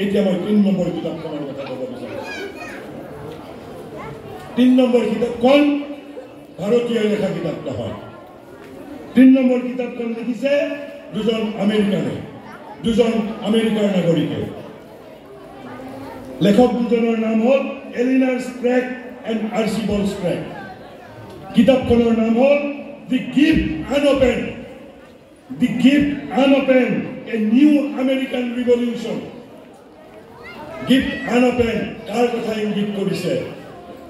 এতিয়া মই 3 নম্বৰ কিতাপখনৰ কথা ক'ব বিচাৰিছোঁ। 3 নম্বৰ কিতাপখন ভাৰতীয় লেখা কিতাপ নহয়। 3 নম্বৰ কিতাপখন লিখিছে দুজন আমেৰিকানে, দুজন আমেৰিকাৰ নাগৰিকে লেখক দুজনৰ নাম হ'ল এলিনাৰ স্প্ৰেগ এণ্ড আৰ্চিবল্ড স্প্ৰেগ কিতাপখনৰ নাম হ'ল the gift unopened a new American revolution gift unopened কাৰ কথা ইংগিত কৰিছে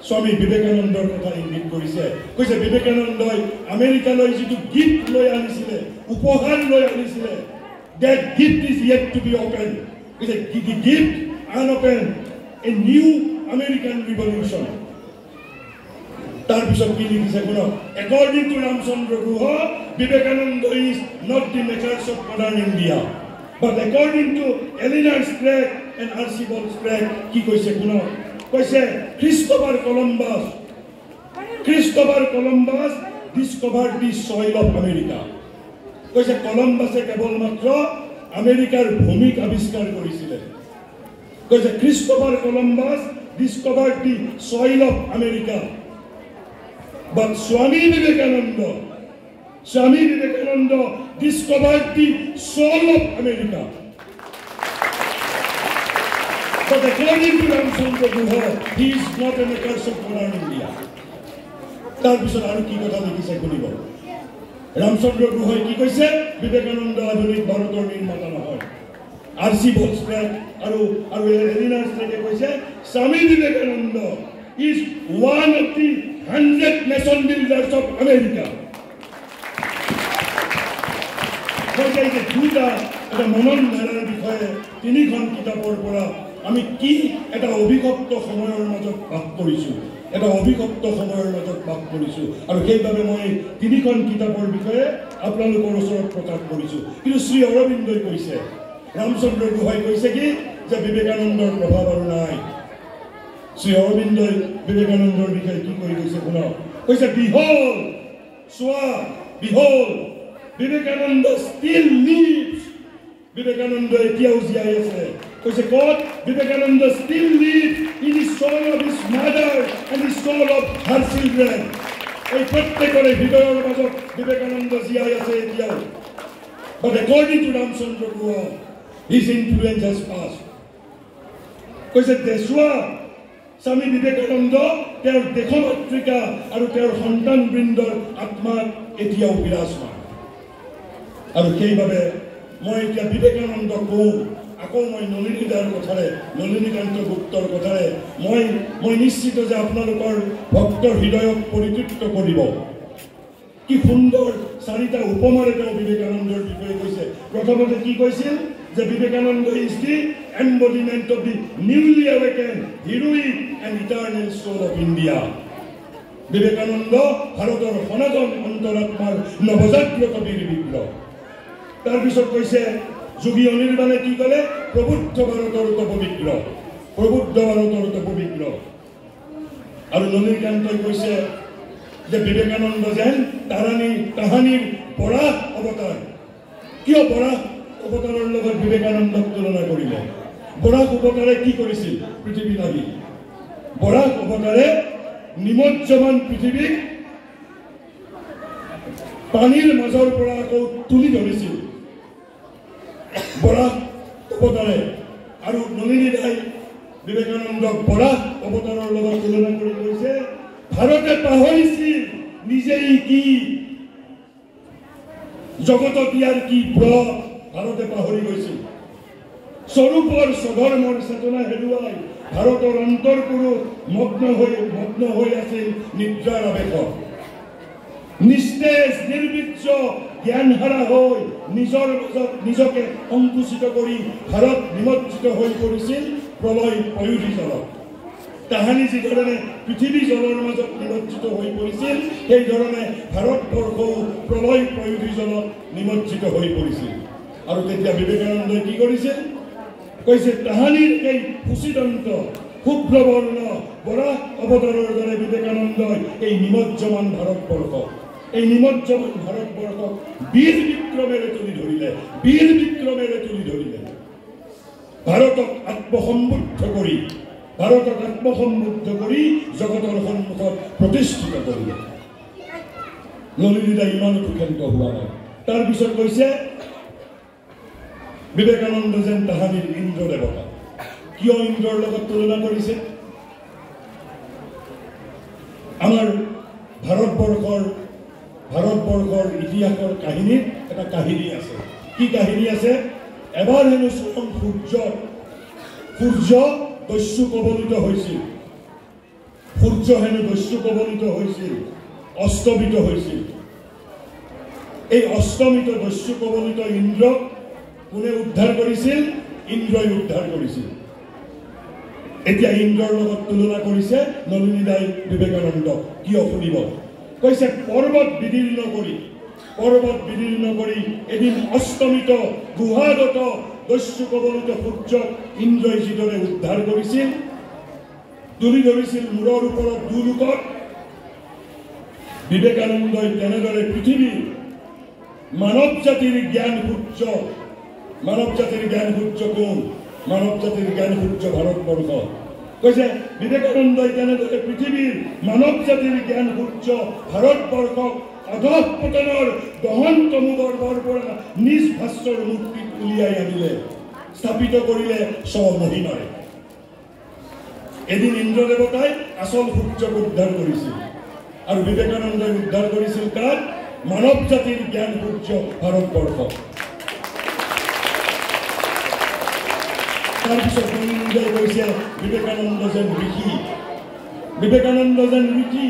স্বামী বিবেকানন্দৰ কথা ইংগিত কৰিছে কৈছে বিবেকানন্দই আমেৰিকালৈ যিটো গিফ্ট লৈ আনিছিলে উপহাৰ লৈ আনিছিলে that gift is yet to be opened is a gift unopened a new American revolution tar bisot ki likhise kono according to Ramchandra Guha Vivekananda is not the makers of modern India but according to Eleanor Sprague and Archibald Sprague ki koise kono koise Christopher Columbus discovered the soil of America কৈছে কলম্বাসে কেৱল মাত্ৰ আমেৰিকাৰ ভূমিক আৱিষ্কাৰ কৰিছিলে কৈছে Christopher Columbus discovered the soil of America but Swami Vivekananda discovered the soul of America but according to Ramchandra Guha he is not a maker of modern India তাৰ পিছত আৰু কি কথা লিখিছে শুনিব Ramchandra Guha কি কৈছে বিবেকানন্দ আধুনিক ভাৰতৰ নিৰ্মাতা নহয় আৰ্চিবল্ড স্প্ৰেগ আৰু এলিনাৰ স্প্ৰেগে কৈছে Swami Vivekananda is one of the 100 nation builders of America কৈছে যে দুটা এটা মনন ধাৰাৰ বিষয়ে তিনিখন কিতাপৰ পৰা আমি কি এটা অভিশপ্ত সময়ৰ মাজত বাস কৰিছো আৰু সেইভাবে মই তিনিখন কিতাপৰ বিষয়ে আপোনালোকৰ ওচৰত প্ৰকাশ কৰিছো কিন্তু শ্ৰী অৰবিন্দই কৈছে ৰামচন্দ্ৰ গুহাই কৈছে কি যে বিবেকানন্দৰ প্ৰভাৱ আৰু নাই শ্ৰী অৰবিন্দই বিবেকানন্দৰ বিষয়ে কি কৰি কৈছে শুনো কৈছে behold Vivekananda still lives Vivekananda এতিয়াও জীয়াই আছে কৈছে God Vivekananda still lives in the soul of his mother and the soul of her children এই প্ৰত্যেকৰে হৃদয়ৰ মাজত বিবেকানন্দ জীয়াই আছে এতিয়াও but according to Ramchandra Guha his influence has passed কৈছে দেশৱা স্বামী বিবেকানন্দ তেওঁৰ দেশমাতৃকা আৰু তেওঁৰ সন্তানবৃন্দৰ আত্মাত এতিয়াও বিৰাজমান আৰু সেইভাবে মই এতিয়া বিবেকানন্দ কওঁ আকৌ মই নলিনীদাৰ কথাৰে নলিনীকান্ত গুপ্তৰ কথাৰে মই নিশ্চিত যে আপোনালোকৰ ভক্তৰ হৃদয়ক পৰিতৃপ্ত কৰিব কি সুন্দৰ চাৰিটা উপমাৰে তেওঁ বিবেকানন্দৰ বিষয়ে কৈছে প্ৰথমতে কি কৈছিল যে Vivekananda is the embodiment of the newly awakened heroic and eternal soul of India Vivekananda ভাৰতৰ সনাতন অন্তৰাত্মাৰ নৱজাগ্ৰত বীৰ বিক্ৰম তাৰ পিছত কৈছে যোগী অনিৰ্বাণে কি কলে প্ৰবুদ্ধ ভাৰতৰ তপবিগ্ৰহ আৰু নলিনীকান্তই কৈছে যে বিবেকানন্দ যেন তাহানিৰ বৰাহ অৱতাৰ কিয় বৰাহ অৱতাৰৰ লগত বিবেকানন্দক তুলনা কৰিলে বৰাহ অৱতাৰে কি কৰিছিল পৃথিৱী লাগি বৰাহ অৱতাৰে নিমজ্জমান পৃথিৱীক পানীৰ মাজৰ পৰা আকৌ তুলি ধৰিছিল বৰাহ অৱতাৰে আৰু নলিনীদাই বিবেকানন্দক বৰাহ অৱতাৰৰ লগত তুলনা কৰি কৈছে ভাৰতে পাহৰিছিল নিজেই কি জগতত ইয়াৰ কি ব্ৰত ভাৰতে পাহৰি গৈছিল স্বৰূপৰ স্বধৰ্মৰ চেতনা হেৰুৱাই ভাৰতৰ অন্তৰপুৰুষ মগ্ন হৈ আছিল নিদ্ৰাৰ আৱেশত নিস্তেজ নিৰ্বীৰ্য জ্ঞানহাৰা হৈ নিজৰ মাজত নিজকে সংকুচিত কৰি ভাৰত নিমজ্জিত হৈ পৰিছিল প্ৰলয় পয়োধী জলত তাহানি যিধৰণে পৃথিৱী জলৰ মাজত নিমজ্জিত হৈ পৰিছিল সেইধৰণে ভাৰতবৰ্ষও প্ৰলয় পয়োধী জলত নিমজ্জিত হৈ পৰিছিল আৰু তেতিয়া বিবেকানন্দই কি কৰিছিল কৈছে তাহানিৰ এই সুচিদন্ত শুভ্ৰবৰ্ণ বৰাহ অৱতাৰৰ দৰে বিবেকানন্দই এই নিমজ্জমান ভাৰতবৰ্ষক বীৰ বিক্ৰমেৰে তুলি ধৰিলে ভাৰতক আত্মসমৃদ্ধ কৰি জগতৰ সন্মুখত প্ৰতিষ্ঠিত কৰিলে নলিনীদাই ইমান ক্ষুণ্ণ হোৱা নাই তাৰ পিছত কৈছে বিবেকানন্দ যেন তাহানিৰ ইন্দ্ৰ দেৱতা। কিয় ইন্দ্ৰৰ লগত তুলনা কৰিছে? আমাৰ ভাৰতবৰ্ষৰ ইতিহাসৰ কাহিনীত এটা কাহিনী আছে। কি কাহিনী আছে? এবাৰ হেনো স্বয়ং সূৰ্য দস্যু কবলিত হৈছিল। সূৰ্য হেনো দস্যু কবলিত হৈছিল, অস্তমিত হৈছিল। এই অস্তমিত দস্যু কবলিত ইন্দ্ৰক কোনে উদ্ধাৰ কৰিছিল? ইন্দ্ৰই উদ্ধাৰ কৰিছিল। এতিয়া ইন্দ্ৰৰ লগত তুলনা কৰিছে নলিনী দাই বিবেকানন্দক। কিয় শুনিব? কৈছে পৰ্বত বিদীৰ্ণ কৰি এদিন অস্তমিত গুহাগত দস্যু কবলিত সূৰ্যক ইন্দ্ৰই যিদৰে উদ্ধাৰ কৰিছিল, তুলি ধৰিছিল মূৰৰ ওপৰত দুলোকত, বিবেকানন্দই তেনেদৰে পৃথিৱীৰ মানৱ জাতিৰ জ্ঞান সূৰ্য কোন? মানৱ জাতিৰ জ্ঞান সূৰ্য ভাৰতবৰ্ষ। কৈছে বিবেকানন্দই তেনেদৰে পৃথিৱীৰ মানৱ জাতিৰ জ্ঞান সূৰ্য ভাৰতবৰ্ষক অধঃপতনৰ দহন্ত মুগৰ্ভৰ পৰা নিজ ভাস্কৰ মূৰ্তিত উলিয়াই আনিলে, স্থাপিত কৰিলে স্বমহিমাৰে। এদিন ইন্দ্ৰ দেৱতাই আচল সূৰ্যক উদ্ধাৰ কৰিছিল, আৰু বিবেকানন্দই উদ্ধাৰ কৰিছিল তাত মানৱ জাতিৰ জ্ঞান সূৰ্য ভাৰতবৰ্ষ। তাৰপিছত নলিনীদাই কৈছে বিবেকানন্দ যেন ঋষি।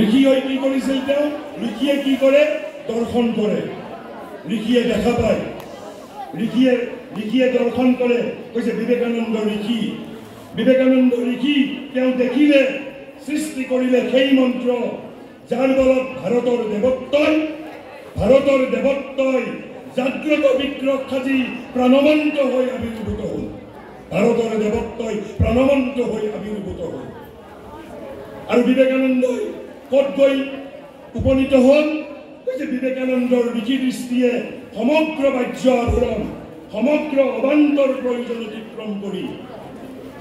ঋষি হৈ কি কৰিছিল তেওঁ? ঋষিয়ে কি কৰে? দৰ্শন কৰে। ঋষিয়ে দেখা পায়, ঋষিয়ে দৰ্শন কৰে। কৈছে বিবেকানন্দ ঋষি। তেওঁ দেখিলে, সৃষ্টি কৰিলে সেই মন্ত্ৰ যাৰ বলত ভাৰতৰ দেৱত্বই জাগ্ৰত বিগ্ৰহ সাজি প্ৰাণৱন্ত হৈ আবিৰ্ভূত হ'ল। ভাৰতৰ দেৱত্বই প্ৰাণৱন্ত হৈ আবিৰ্ভূত হ'ল। আৰু বিবেকানন্দই ক'ত গৈ উপনীত হ'ল? কৈছে বিবেকানন্দৰ ঋষি দৃষ্টিয়ে সমগ্ৰ বাহ্য আভৰণ, সমগ্ৰ অবান্তৰ প্ৰয়োজন অতিক্ৰম কৰি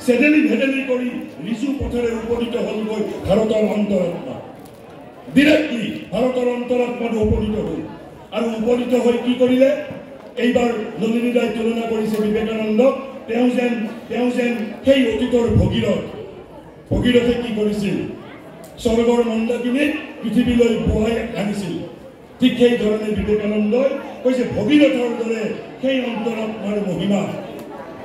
চেদেলি ভেদেলি কৰি ঋষু পথেৰে উপনীত হ'লগৈ ভাৰতৰ অন্তৰাত্মা। ডিৰেক্টলি ভাৰতৰ অন্তৰাত্মাত উপনীত হ'ল। আৰু উপনীত হৈ কি কৰিলে? এইবাৰ নলিনীদাই তুলনা কৰিছে বিবেকানন্দক তেওঁ যেন সেই অতীতৰ ভগীৰথে কি কৰিছিল? স্বৰ্গৰ মন্দাকিনীক পৃথিৱীলৈ বোৱাই আনিছিল। ঠিক সেই ধৰণে বিবেকানন্দই কৈছে ভগীৰথৰ দৰে সেই অন্তৰাত্মাৰ মহিমা,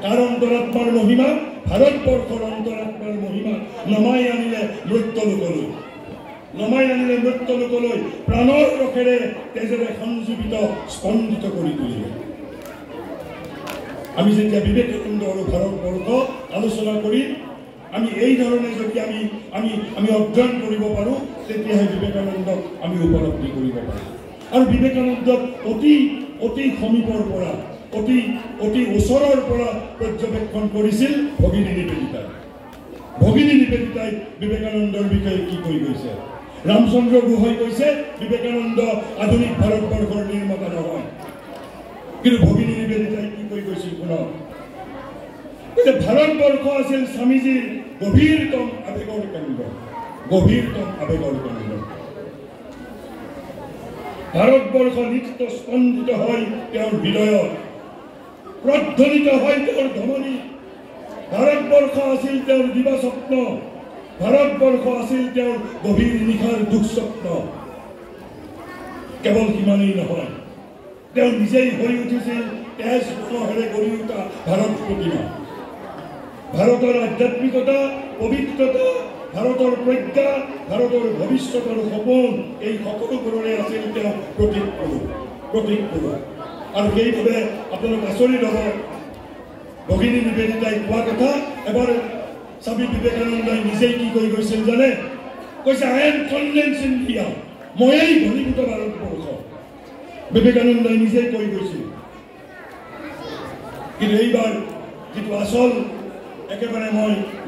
কাৰ অন্তৰাত্মাৰ মহিমা? ভাৰতবৰ্ষৰ অন্তৰাত্মাৰ মহিমা নমাই আনিলে মৃত্যলোকলৈ প্ৰাণৰ ৰসেৰে তেজেৰে সঞ্জীৱিত স্পন্দিত কৰি তুলিলে। আমি যেতিয়া বিবেকানন্দ আৰু ভাৰতবৰ্ষ আলোচনা কৰি আমি এই ধৰণে যদি আমি অধ্যয়ন কৰিব পাৰোঁ, তেতিয়াহে বিবেকানন্দক আমি উপলব্ধি কৰিব পাৰোঁ। আৰু বিবেকানন্দক অতি সমীপৰ পৰা, অতি ওচৰৰ পৰা পৰ্যবেক্ষণ কৰিছিল ভগিনী নিবেদিতাই বিবেকানন্দৰ বিষয়ে কি কৈ গৈছে? ৰামচন্দ্ৰ গোহাঁই কৈছে বিবেকানন্দ আধুনিক ভাৰতবৰ্ষৰ নিৰ্মাতা নহয়, কিন্তু ভগিনী নিবেদিতাই কি কৈ গৈছিল শুনক। ভাৰতবৰ্ষ আছিল স্বামীজীৰ গভীৰতম আবেগৰ কেন্দ্ৰ। ভাৰতবৰ্ষ নিত্য স্পন্দিত হয় তেওঁৰ হৃদয়ত, প্ৰধ্বনিত হয় তেওঁৰ ধমনী। ভাৰতবৰ্ষ আছিল তেওঁৰ দিবাস্বপ্ন, ভাৰতবৰ্ষ আছিল তেওঁৰ গভীৰ নিশাৰ দুঃস্বপ্ন। কেৱল সিমানেই নহয়, তেওঁ নিজেই হৈ উঠিছিল তেজ মনেৰে গঢ়ি উঠা ভাৰত প্ৰতিমা। ভাৰতৰ আধ্যাত্মিকতা, পবিত্ৰতা, ভাৰতৰ প্ৰজ্ঞা, ভাৰতৰ ভৱিষ্যতৰ সপোন, এই সকলোবোৰৰে আছিল তেওঁ প্ৰতীক পুৰুষ। আৰু সেইবাবে আপোনালোক আচৰিত হ'ব, ভগিনী নিবেদিতাই কোৱা কথা এবাৰ স্বামী বিবেকানন্দই নিজেই কি কৈ গৈছিল জানে? কৈছে আই এম কনডেন্স ইণ্ডিয়া, ময়েই ঘনীভূত ভাৰতবৰ্ষ। বিবেকানন্দই নিজেই কৈ গৈছিল। কিন্তু এইবাৰ যিটো আচল একেবাৰে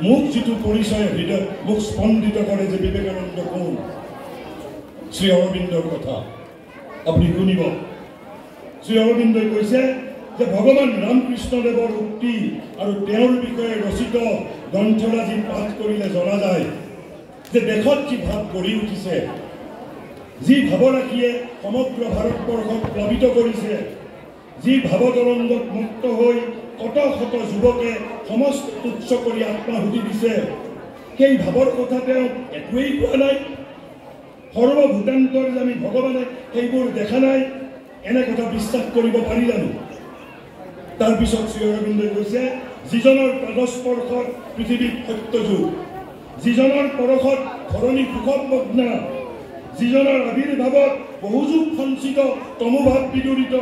মোক যিটো পৰিচয় হৃদয় মোক স্পন্দিত কৰে যে বিবেকানন্দ কোন, শ্ৰী অৰবিন্দৰ কথা আপুনি শুনিব। শ্ৰী অৰবিন্দই কৈছে যে ভগৱান ৰামকৃষ্ণদেৱৰ উক্তি আৰু তেওঁৰ বিষয়ে ৰচিত গ্ৰন্থৰাজি পাঠ কৰিলে জনা যায় যে দেশত যি ভাৱ গঢ়ি উঠিছে, যি ভাৱৰাশিয়ে সমগ্ৰ ভাৰতবৰ্ষক প্লাবিত কৰিছে, যি ভাৱতৰংগত মুক্ত হৈ কত শত যুৱকে সমস্ত তুচ্ছ কৰি আত্মাহুতি দিছে, সেই ভাৱৰ কথা তেওঁ একোৱেই কোৱা নাই। সৰ্বভূতান্তৰ যে আমি ভগৱানে সেইবোৰ দেখা নাই, এনে কথা বিশ্বাস কৰিব পাৰি জানো? তাৰপিছত শ্ৰী অৰবিন্দই কৈছে, যিজনৰ পদস্পৰ্শত পৃথিৱীত সত্যযুগ, যিজনৰ পৰশত ধৰণী সুখমগ্না, যিজনৰ আবিৰ্ভাৱত বহুযুগ সঞ্চিত তমোভাৱ বিদূৰিত,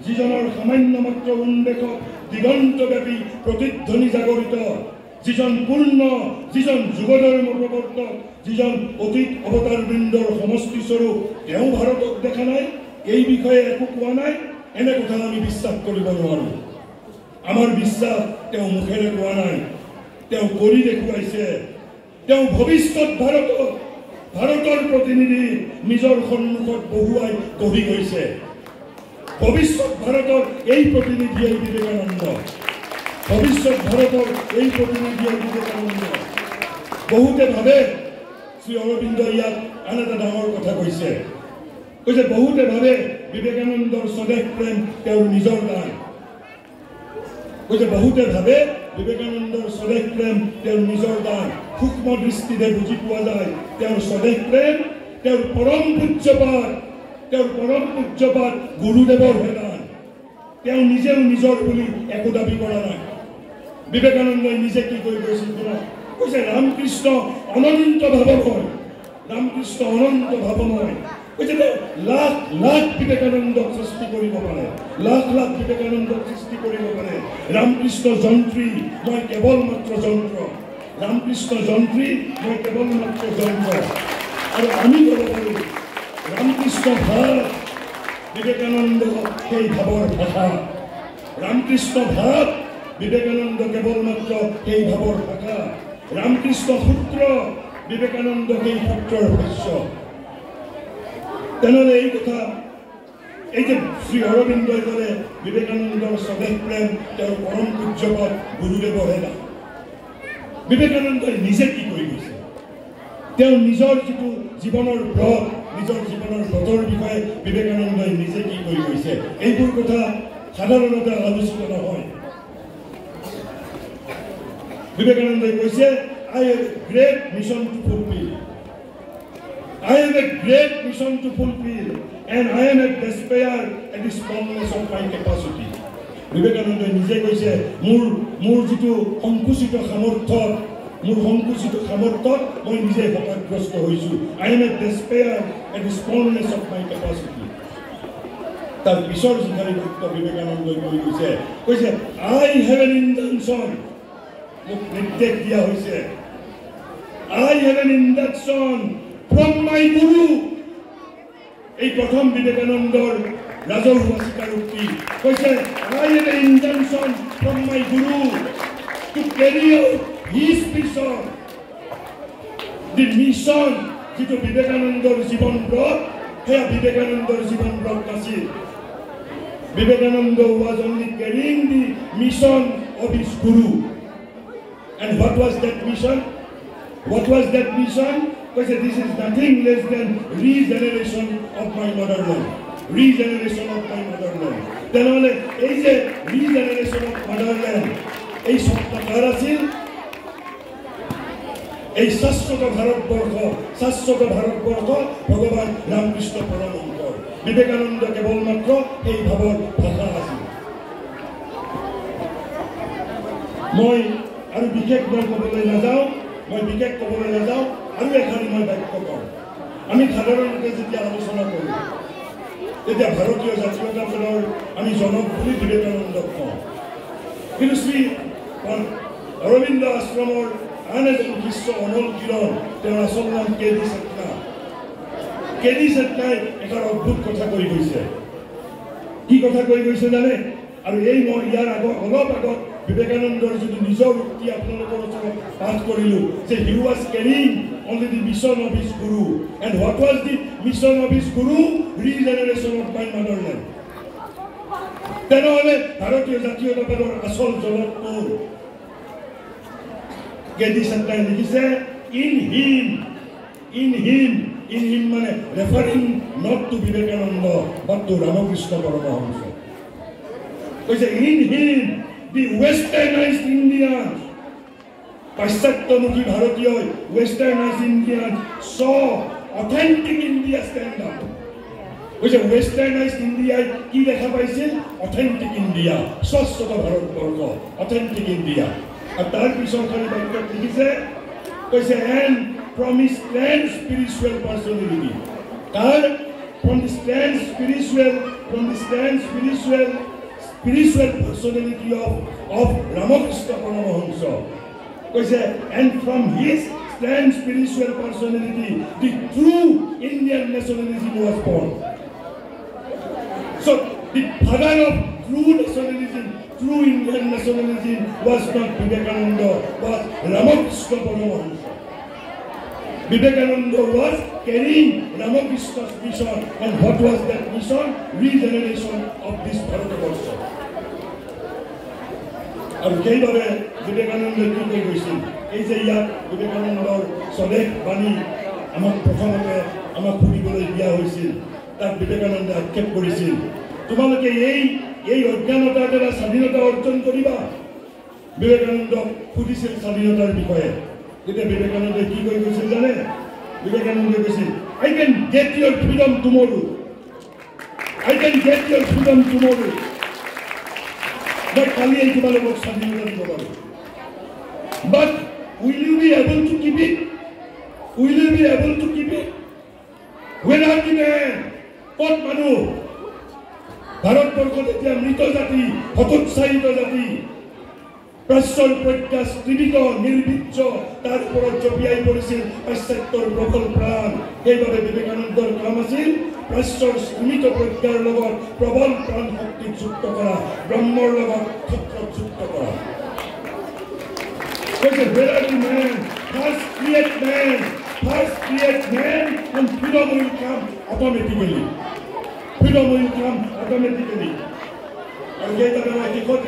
যিজনৰ সামান্য মাত্ৰ উন্দেশত দিগন্তব্যাপী প্ৰতিধ্বনি জাগৰিত, যিজন পূৰ্ণ, যিজন যুগধৰ্ম প্ৰৱৰ্তক, যিজন অতীত অৱতাৰবৃন্দৰ সমষ্টিস্বৰূপ, তেওঁ ভাৰতক দেখা নাই, এই বিষয়ে একো কোৱা নাই, এনে কথা আমি বিশ্বাস কৰিব নোৱাৰোঁ। আমাৰ বিশ্বাস তেওঁ মুখেৰে কোৱা নাই, তেওঁ কৰি দেখুৱাইছে। তেওঁ ভৱিষ্যত ভাৰতৰ প্ৰতিনিধি নিজৰ সন্মুখত বহুৱাই গঢ়ি গৈছে। ভৱিষ্যত ভাৰতৰ এই প্ৰতিনিধিয়ে বিবেকানন্দ, ভৱিষ্যত ভাৰতৰ এই প্ৰতিনিধিয়ে বিবেকানন্দ। বহুতে ভাবে, শ্ৰী অৰবিন্দই ইয়াত আন এটা ডাঙৰ কথা কৈছে, বহুতে ভাবে বিবেকানন্দৰ স্বদেশ প্ৰেম তেওঁৰ নিজৰ গান। বহুতে ভাবে বিবেকানন্দৰ স্বদেশ প্ৰেম তেওঁৰ নিজৰ গান। সূক্ষ্ম দৃষ্টিৰে বুজি পোৱা যায় তেওঁৰ স্বদেশ প্ৰেম তেওঁৰ পৰম পূজ্যপাত গুৰুদেৱৰ গান। তেওঁ নিজেও নিজৰ বুলি একো দাবী কৰা নাই। বিবেকানন্দই নিজে কি কৈ গৈছিল শুনা, কৈছে ৰামকৃষ্ণ অনন্ত ভাৱময়, ৰামকৃষ্ণ অনন্ত ভাৱময়। কৈছে তেওঁ লাখ লাখ বিবেকানন্দক সৃষ্টি কৰিব পাৰে, লাখ লাখ বিবেকানন্দক সৃষ্টি কৰিব পাৰে। ৰামকৃষ্ণ যন্ত্ৰী, মই কেৱল মাত্ৰ যন্ত্ৰ। ৰামকৃষ্ণ যন্ত্ৰী, মই কেৱল মাত্ৰ যন্ত্ৰ। আৰু আমি ক'ব পাৰোঁ ৰামকৃষ্ণ ভাৱ, বিবেকানন্দ সেই ভাৱৰ ভাষা। ৰামকৃষ্ণ ভাৱ, বিবেকানন্দ কেৱল মাত্ৰ সেই ভাৱৰ ভাষা। ৰামকৃষ্ণ সূত্ৰ, বিবেকানন্দ সেই সূত্ৰৰ ভাষ্য। তেনেহ'লে এই কথা, এই যে শ্ৰী অৰবিন্দই ক'লে বিবেকানন্দৰ স্বদেশ প্ৰেম তেওঁৰ পৰম পূজ্যপাত গুৰুদেৱৰ গান। বিবেকানন্দই নিজে কি কৰি গৈছে, তেওঁ নিজৰ যিটো জীৱনৰ ব্ৰত, নিজৰ জীৱনৰ ব্ৰতৰ বিষয়ে বিবেকানন্দই নিজে কি কৰি গৈছে, এইবোৰ কথা সাধাৰণতে আলোচিত নহয়। বিবেকানন্দই কৈছে, I have a great mission to fulfill. I have a great mission to fulfill and I am at despair at the smallness of my capacity. বিবেকানন্দই নিজে কৈছে, মোৰ যিটো সংকুচিত সামৰ্থ্যত মই নিজে হতাশগ্ৰস্ত হৈছোঁ। I am at despair at the smallness of my capacity. তাৰ পিছৰ যিখানি ভক্ত বিবেকানন্দই কৈ কৈছে I have an injunction, মোক নিৰ্দেশ দিয়া হৈছে। I have an injunction from my Guru. এই প্ৰথম বিবেকানন্দৰ ৰাজহুৱা স্বীকাৰোক্তি কৈছে, I have an injunction from my Guru to carry out his mission. The mission, যিটো বিবেকানন্দৰ জীৱন ব্ৰত, সেয়া বিবেকানন্দৰ জীৱন ব্ৰত নাছিল। Vivekananda was only carrying the mission of his Guru. And what was that mission? What was that mission? Because this is nothing less than regeneration of my motherland. Regeneration of my motherland. Then only is a regeneration of motherland. এই সত্তার আছিল এই শাশ্বত ভারতবর্ষ ভগবান রামকৃষ্ণ পরমহংসর। বিবেকানন্দ কেবলমাত্র এই ভাৱৰ ভাষা আছিল। মই আৰু বিশেষ ক'বলৈ নাযাওঁ, আৰু এখানি মই বাক্য কওঁ। আমি সাধাৰণতে যেতিয়া আলোচনা কৰোঁ তেতিয়া ভাৰতীয় জাতীয়তাবাদৰ আমি জনক বুলি বিবেকানন্দক কওঁ। কিন্তু শ্ৰী অৰবিন্দ আশ্ৰমৰ আন এজন শিষ্য অনল কিৰণ, তেওঁৰ আচল নাম কেডি চেট্টা। কেডি চেট্টাই এটা অদ্ভুত কথা কৈ গৈছে। কি কথা কৈ গৈছে জানে? আৰু এই মই ইয়াৰ অলপ আগত বিবেকানন্দৰ যিটো নিজৰ উক্তি আপোনালোকৰ ওচৰত পাঠ কৰিলোঁ যে he was carrying only the mission of his Guru. And what was the mission of his Guru? Regeneration of my motherland. তেনেহ'লে ভাৰতীয় জাতীয়তাবাদৰ আচল জনকটোৰ কেডি চেট্টাই লিখিছে in him মানে referring not to Vivekananda but to Ramakrishna Paramahamsa. কৈছে in him the westernized Indian পাশ্চাত্যমুখী ভারতীয় westernized Indian saw authentic India stand up. কৈছে westernized India কি দেখা পাইছিল authentic India স্বচ্ছত Bharatvarsha authentic India আর তার পিছনখানে বাক্য লিখিছে কৈছে and from his grand spiritual personality তার from the stand spiritual personality of Ramakrishna Paramahansa. And from his stand spiritual personality, the true Indian nationalism was born. So the father of true nationalism, true Indian nationalism was not Vivekananda, was Ramakrishna Paramahansa. Vivekananda was carrying Ramakrishna's mission, and what was that mission? Regeneration of this Bharatavarsha. আৰু সেইবাবে বিবেকানন্দই কি কৈ গৈছিল এই যে ইয়াত বিবেকানন্দৰ স্বদেশ বাণী আমাক প্ৰথমতে আমাক শুনিবলৈ দিয়া হৈছিল তাত বিবেকানন্দে আক্ষেপ কৰিছিল তোমালোকে এই অজ্ঞানতাৰ দ্বাৰা স্বাধীনতা অৰ্জন কৰিবা বিবেকানন্দক সুধিছিল স্বাধীনতাৰ বিষয়ে তেতিয়া বিবেকানন্দই কি কৈ গৈছিল জানে বিবেকানন্দই কৈছিল I can get your freedom tomorrow. But will you be able to keep it? When are the men? What manu? Bharatbharshot etia mrito jati, hatotsahito jati. Prashor prajna strimito nirbiccho tar oporot jopiai porisil paschatyor prabal pran. Eibabe Vivekanandor kaam asil Prashor strimito prajnar logot prabal pran shakti jukto kora Brahmor logot chitra jukto kora. Where are the men? First create man and freedom will come automatically. And later when I take out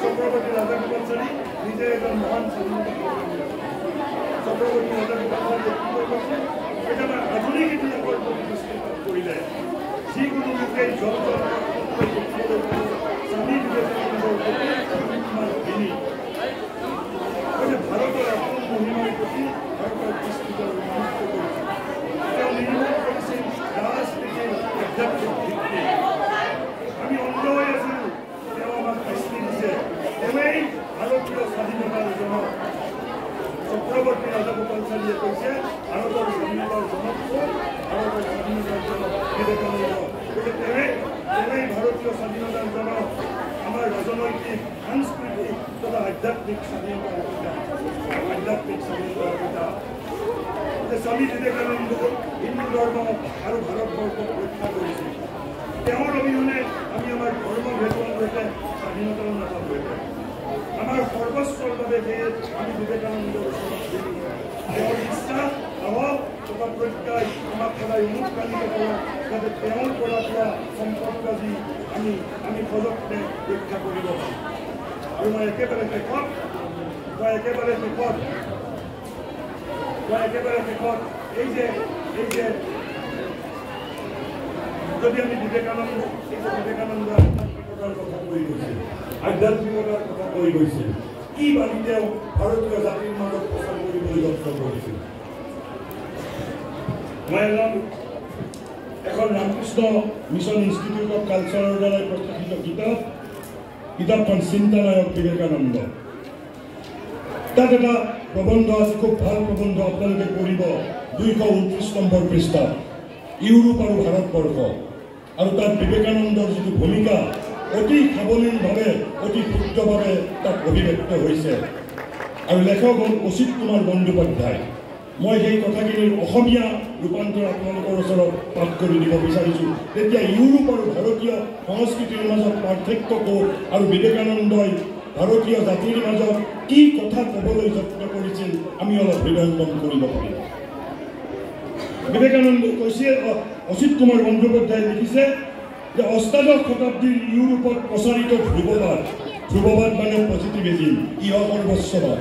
Chakrabarti Raja Gopal নিজে একজন মহান স্বাধীনতা চক্রবর্তী রাজা গোপাল এটা আধুনিক ইতিহাসের প্রতিষ্ঠিত করিলে যিকোনো লোকে স্বামী ভারতের আপন মহিমার প্রতি ভারতের বিস্তৃত করেছিল রাজনীতির আধ্যাত্মিক ভিত্তি আমি অন্ধ হয়েছিল ভারতীয় স্বাধীনতার জনক চক্রবর্তী রাজা গোপাল চাঁদিয়ে কৈছে ভারতের স্বাধীনতার জনক ভারতের স্বাধীনতার জনক বিবেকানন্দ তেমনি ভারতীয় স্বাধীনতার জনক আমার রাজনৈতিক সাংস্কৃতিক তথা আধ্যাত্মিক স্বাধীনতার পিতা স্বামী বিবেকানন্দ হিন্দু ধর্ম আর ভারতবর্ষ রক্ষা করেছিল তেওঁৰ অবিহনে আমি আমাৰ ধৰ্মভেদৰ সৈতে স্বাধীনতাৰ নাপাব আমাৰ সৰ্বস্বৰ ভাবে আমি বিবেকানন্দেৰ তেওঁৰ বিশ্বাস সাহস তথা প্ৰত্যয় আমাক সদায় অনুপ্ৰাণিত কৰা যাতে তেওঁৰ পৰা পোৱা সম্পদৰাজি আমি সযত্নে ৰক্ষা কৰিব পাৰোঁ আৰু মই একেবাৰে শেষত এই যে যদি আমি বিবেকানন্দ আধ্যাত্মিকতাৰ কথা কৈ গৈছিল কি বাণী তেওঁ ভাৰতীয় জাতিৰ মাজত প্ৰচাৰ কৰিবলৈ যত্ন কৰিছিল মই এখন ৰামকৃষ্ণ মিছন ইনষ্টিটিউট অফ কালচাৰৰ দ্বাৰা প্ৰকাশিত কিতাপখন চিন্তানায়ক বিবেকানন্দ তাত এটা প্ৰবন্ধ আছে খুব ভাল প্ৰবন্ধ আপোনালোকে পঢ়িব 229 নম্বৰ পৃষ্ঠাত ইউৰোপ আৰু ভাৰতবৰ্ষ আৰু তাত বিবেকানন্দৰ যিটো ভূমিকা অতি সাৱলীলভাৱে অতি ক্ষুদ্ৰভাৱে তাত অভিব্যক্ত হৈছে আৰু লেখক হ'ল অচিত কুমাৰ বন্দ্যোপাধ্যায় মই সেই কথাখিনিৰ অসমীয়া ৰূপান্তৰ আপোনালোকৰ ওচৰত পাঠ কৰি দিব বিচাৰিছোঁ তেতিয়া ইউৰোপ আৰু ভাৰতীয় সংস্কৃতিৰ মাজত পাৰ্থক্য ক'ত আৰু বিবেকানন্দই ভাৰতীয় জাতিৰ মাজত কি কথা ক'বলৈ যত্ন কৰিছিল আমি অলপ হৃদয়ঙ্গম কৰিব পাৰিম বিবেকানন্দ কৈছে অচিত কুমাৰ বন্দ্যোপাধ্যায় লিখিছে যে অষ্টাদশ শতাব্দীৰ ইউৰোপত প্ৰচাৰিত ধ্ৰুৱবাদ মানে পজিটিভিজম, ইহ সৰ্বস্ববাদ।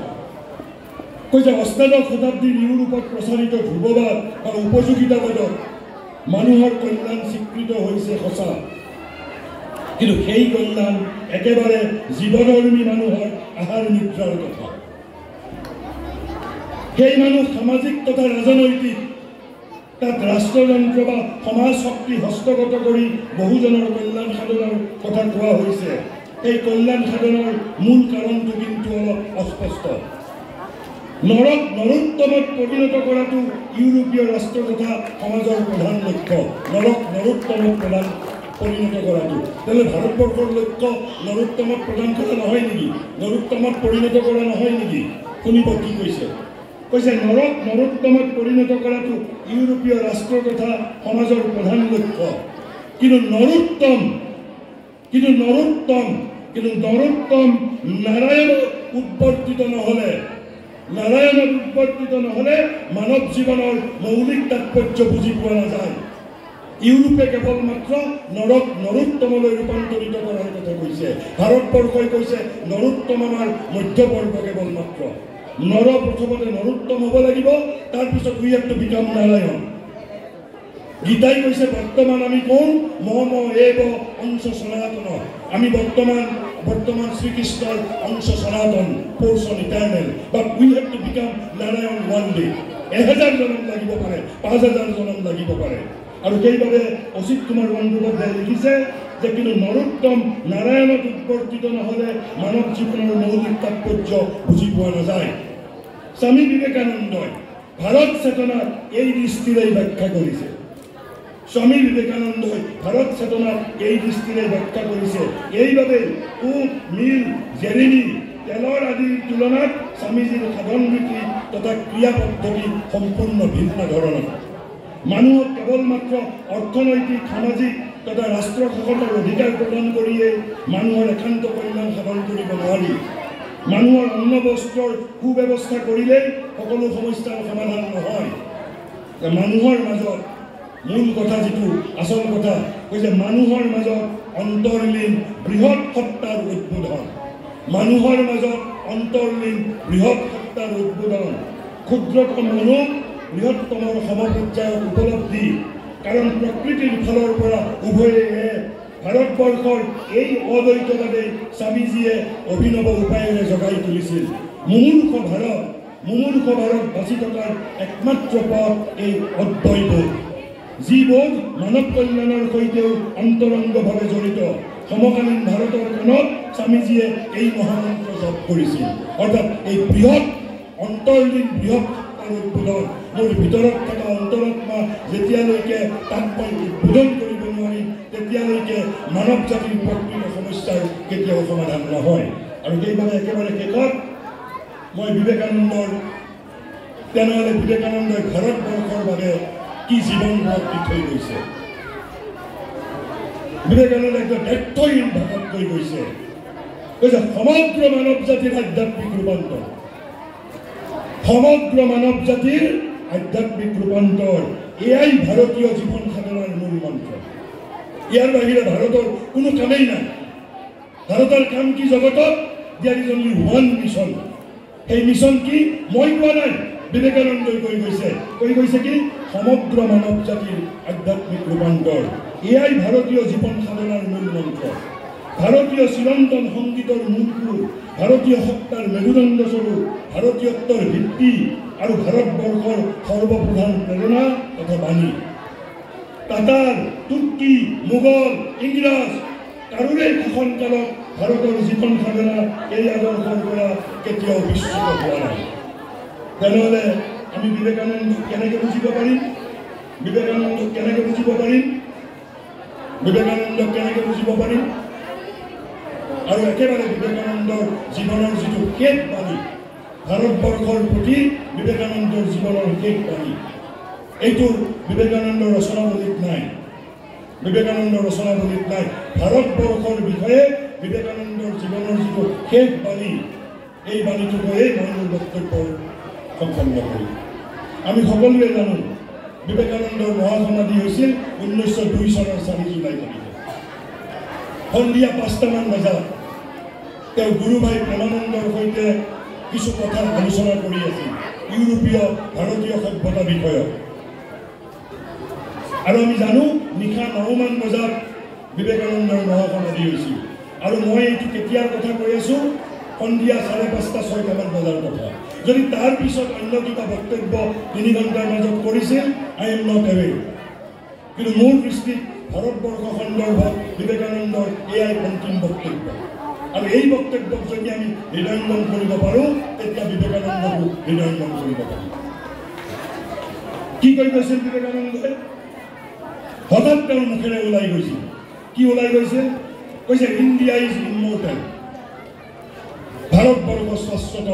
কৈছে অষ্টাদশ শতাব্দীৰ ইউৰোপত প্ৰচাৰিত ধ্ৰুৱবাদ বা উপযোগিতাবাদত মানুহৰ কল্যাণ স্বীকৃত হৈছে সঁচা, কিন্তু সেই কল্যাণ একেবাৰে জীৱধৰ্মী মানুহৰ আহাৰ নিদ্ৰাৰ কথা। সেই মানুহ সামাজিক তথা ৰাজনৈতিক, তাত ৰাষ্ট্ৰযন্ত্ৰ বা সমাজ শক্তি হস্তগত কৰি বহুজনৰ কল্যাণ সাধনৰ কথা কোৱা হৈছে। এই কল্যাণ সাধনৰ মূল কাৰণটো কিন্তু অলপ অস্পষ্ট। নৰক নৰোত্তমত পৰিণত কৰাটো ইউৰোপীয় ৰাষ্ট্ৰ তথা সমাজৰ প্ৰধান লক্ষ্য। নৰক নৰোত্তমত পৰিণত কৰাটো তেনে ভাৰতবৰ্ষৰ লক্ষ্য নৰোত্তমত প্ৰদান কৰা নহয় নেকি? নৰোত্তমত পৰিণত কৰা নহয় নেকি? শুনিব কি কৈছে। কৈছে নৰক নৰোত্তমত পৰিণত কৰাটো ইউৰোপীয় ৰাষ্ট্ৰ তথা সমাজৰ প্ৰধান লক্ষ্য, কিন্তু নৰোত্তম নাৰায়ণত উৎপত্তিত নহ'লে মানৱ জীৱনৰ মৌলিক তাৎপৰ্য বুজি পোৱা নাযায়। ইউৰোপে কেৱল মাত্ৰ নৰক নৰোত্তমলৈ ৰূপান্তৰিত কৰাৰ কথা কৈছে। ভাৰতবৰ্ষই কৈছে নৰোত্তম আমাৰ মধ্যবৰ্গ কেৱল মাত্ৰ। নৰ প্ৰথমতে নৰোত্তম হ'ব লাগিব, তাৰপিছত উই হেভ টু বিকাম নাৰায়ণ। গীতাই কৈছে বৰ্তমান আমি কোন মম এব অংশ সনাতন। আমি বৰ্তমান শ্ৰীকৃষ্ণৰ অংশ সনাতন, portion eternal, but we have to become Narayan one day. 1000 জনম লাগিব পাৰে, 5000 জনম লাগিব পাৰে। আৰু সেইবাবে অচিত কুমাৰ বন্দ্যোপাধ্যায়ে লিখিছে যে কিন্তু নৰোত্তম নাৰায়ণত উৎপত্তিত নহ'লে মানৱ জীৱনৰ মৌলিক তাৎপৰ্য বুজি পোৱা নাযায়। স্বামী বিবেকানন্দই ভাৰত চেতনাত এই দৃষ্টিৰে ব্যাখ্যা কৰিছে। স্বামী বিবেকানন্দই ভাৰত চেতনাত এই দৃষ্টিৰে ব্যাখ্যা কৰিছে। এইবাবে উট, মিল, জেৰেনি, তেলৰ আদিৰ তুলনাত স্বামীজীৰ সাধন নীতি তথা ক্ৰিয়া পদ্ধতি সম্পূৰ্ণ ভিন্ন ধৰণৰ। মানুহক কেৱল মাত্ৰ অৰ্থনৈতিক, সামাজিক তথা ৰাষ্ট্ৰ শাসনৰ অধিকাৰ প্ৰদান কৰিয়ে মানুহৰ একান্ত কল্যাণ সাধন কৰিব নোৱাৰি। মানুহৰ অন্ন বস্ত্ৰৰ সুব্যৱস্থা কৰিলেই সকলো সমস্যাৰ সমাধান নহয়। মানুহৰ মাজত মূল কথা, যিটো আচল কথা কৈছে, মানুহৰ মাজত অন্তৰ্লীন বৃহৎ সত্তাৰ উদ্বোধন। মানুহৰ মাজত অন্তৰ্লীন বৃহৎ সত্তাৰ উদ্বোধন। ক্ষুদ্ৰতম মানুহ বৃহত্তমৰ সমপৰ্যায়ত উপলব্ধি। কাৰণ প্ৰকৃতিৰ ফালৰ পৰা উভয়ে ভাৰতবৰ্ষৰ এই অদ্বৈতবাদে স্বামীজীয়ে অভিনৱ উপায়েৰে জগাই তুলিছিল। মুমূৰ্ষ ভাৰত বাচি থকাৰ একমাত্ৰ পথ এই অদ্বৈতবোধ, যি বোধ মানৱ কল্যাণৰ সৈতেও অন্তৰংগভাৱে জড়িত। সমকালীন ভাৰতৰ কোণত স্বামীজীয়ে এই মহামন্ত্ৰ জপ কৰিছিল। অৰ্থাৎ এই বৃহৎ অন্তৰ্লীন বৃহৎ উদ্বোধন। মোৰ ভিতৰত থকা অন্তৰাত্মা যেতিয়ালৈকে তাক মই উদ্বোধন কৰিব নোৱাৰিম, তেতিয়ালৈকে মানৱ জাতিৰ প্ৰকৃত সমস্যাৰ কেতিয়াও সমাধান নহয়। আৰু সেইবাবে একেবাৰে শেষত মই তেনেহ'লে বিবেকানন্দই ভাৰতবৰ্ষৰ বাবে কি জীৱন দি থৈ গৈছে। বিবেকানন্দই একদম দ্ব্যৰ্থহীন ভাষাত কৈ গৈছে সমগ্ৰ মানৱ জাতিৰ আধ্যাত্মিক ৰূপান্তৰ। সমগ্ৰ মানৱ জাতিৰ আধ্যাত্মিক ৰূপান্তৰ, এয়াই ভাৰতীয় জীৱন সাধনাৰ মূল মন্ত্ৰ। ইয়াৰ বাহিৰে ভাৰতৰ কোনো কামেই নাই। ভাৰতৰ কাম কি জগতত? There is only one mission. সেই মিছন কি? মই কোৱা নাই, বিবেকানন্দই কৈ গৈছে কি? সমগ্ৰ মানৱ জাতিৰ আধ্যাত্মিক ৰূপান্তৰ, এয়াই ভাৰতীয় জীৱন সাধনাৰ মূল মন্ত্ৰ। ভাৰতীয় চিৰন্তন সংগীতৰ মূল সুৰ, ভাৰতীয় সত্তাৰ মেৰুদণ্ড স্বৰূপ, ভাৰতীয়ত্বৰ ভিত্তি আৰু ভাৰতবৰ্ষৰ সৰ্বপ্ৰধান প্ৰেৰণা তথা বাণী। টাটাৰ, তুৰ্কী, মোগল, ইংৰাজ কাৰোৰে শাসনকালত ভাৰতৰ জীৱন সাধনা এই আদৰ্শৰ পৰা কেতিয়াও বিস্তৃত হোৱা নাই। তেনেহ'লে আমি বিবেকানন্দক কেনেকৈ বুজিব পাৰিম? আৰু একেবাৰে বিবেকানন্দৰ জীৱনৰ যিটো শেষ বাণী, ভাৰতবৰ্ষৰ প্ৰতি বিবেকানন্দৰ জীৱনৰ শেষ বাণী, এইটো বিবেকানন্দৰ ৰচনাৱলীত নাই। ভাৰতবৰ্ষৰ বিষয়ে বিবেকানন্দৰ জীৱনৰ যিটো শেষ বাণী, এই বাণীটো কৈয়ে মই মোৰ বক্তব্য সম্পন্ন কৰিম। আমি সকলোৱে জানো বিবেকানন্দৰ মহাসমাধি হৈছিল 1902 চনৰ 4 জুলাই তাৰিখে। সন্ধিয়া 5টামান বজাত তেওঁ গুৰুভাই প্ৰেমানন্দৰ সৈতে কিছু কথা আলোচনা কৰি আছিল ইউৰোপীয় ভাৰতীয় সভ্যতা বিষয়ক। আৰু আমি জানো নিশা 9মান বজাত বিবেকানন্দৰ মহাসমাধি হৈছিল। আৰু মই এইটো কেতিয়াৰ কথা কৈ আছোঁ, সন্ধিয়া 5:30-6টামান বজাৰ কথা। যদি তাৰ পিছত অন্য কিবা বক্তব্য 3 ঘণ্টাৰ মাজত কৰিছিল, আই এম নট এৱে। কিন্তু মোৰ দৃষ্টিত ভাৰতবৰ্ষ সন্দৰ্ভত বিবেকানন্দৰ এয়াই অন্তিম বক্তব্য। আৰু এই বক্তব্যক যদি আমি হৃদয়ঙ্গম কৰিব পাৰোঁ, তেতিয়া বিবেকানন্দকো হৃদয়ঙ্গম কৰিব পাৰোঁ। কি কৈ গৈছিল বিবেকানন্দই? হঠাৎ তেওঁৰ মুখেৰে ওলাই গৈছিল। কি ওলাই গৈছিল? কৈছে ইণ্ডিয়া ইজ ইমৰ্টেল। ভাৰতবৰ্ষ শাশ্বত,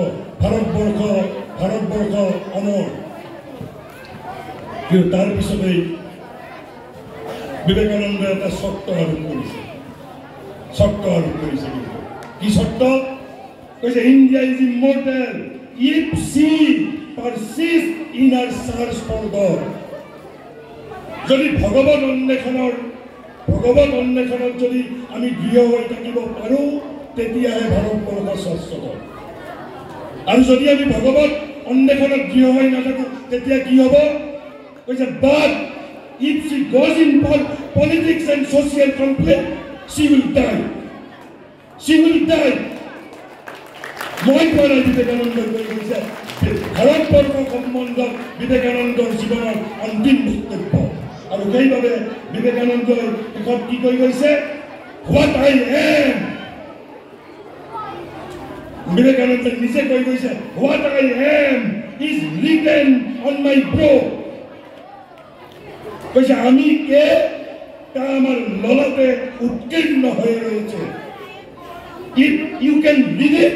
ভাৰতবৰ্ষ অমৰ। কিন্তু তাৰ পিছতেই বিবেকানন্দই এটা চৰ্ত আৰোপ কৰিছে। কি চৰ্ত? কৈছে India is immortal if she persist in our search for God. যদি ভগৱত অন্বেষণত যদি আমি দৃঢ় হৈ থাকিব পাৰোঁ, তেতিয়াহে ভাৰতবৰ্ষ শাশ্বত। আৰু যদি আমি ভগৱত অন্বেষণত দৃঢ় হৈ নাথাকোঁ, তেতিয়া কি হ'ব? কৈছে বাট if she goes in for politics and social conflict, she will die. মই কোৱা বিবেকানন্দই কৈ গৈছে ভাৰতবৰ্ষ সম্বন্ধত বিবেকানন্দৰ জীৱনৰ অন্তিম বক্তব্য। আৰু সেইবাবে বিবেকানন্দই শেষত কি কৈ গৈছে? What I M. বিবেকানন্দই নিজে কৈ গৈছে what I am is written on my brow. কৈছে আমি কে তা আমার ললাটে উৎকীর্ণ হয়ে রয়েছে। If you can read it,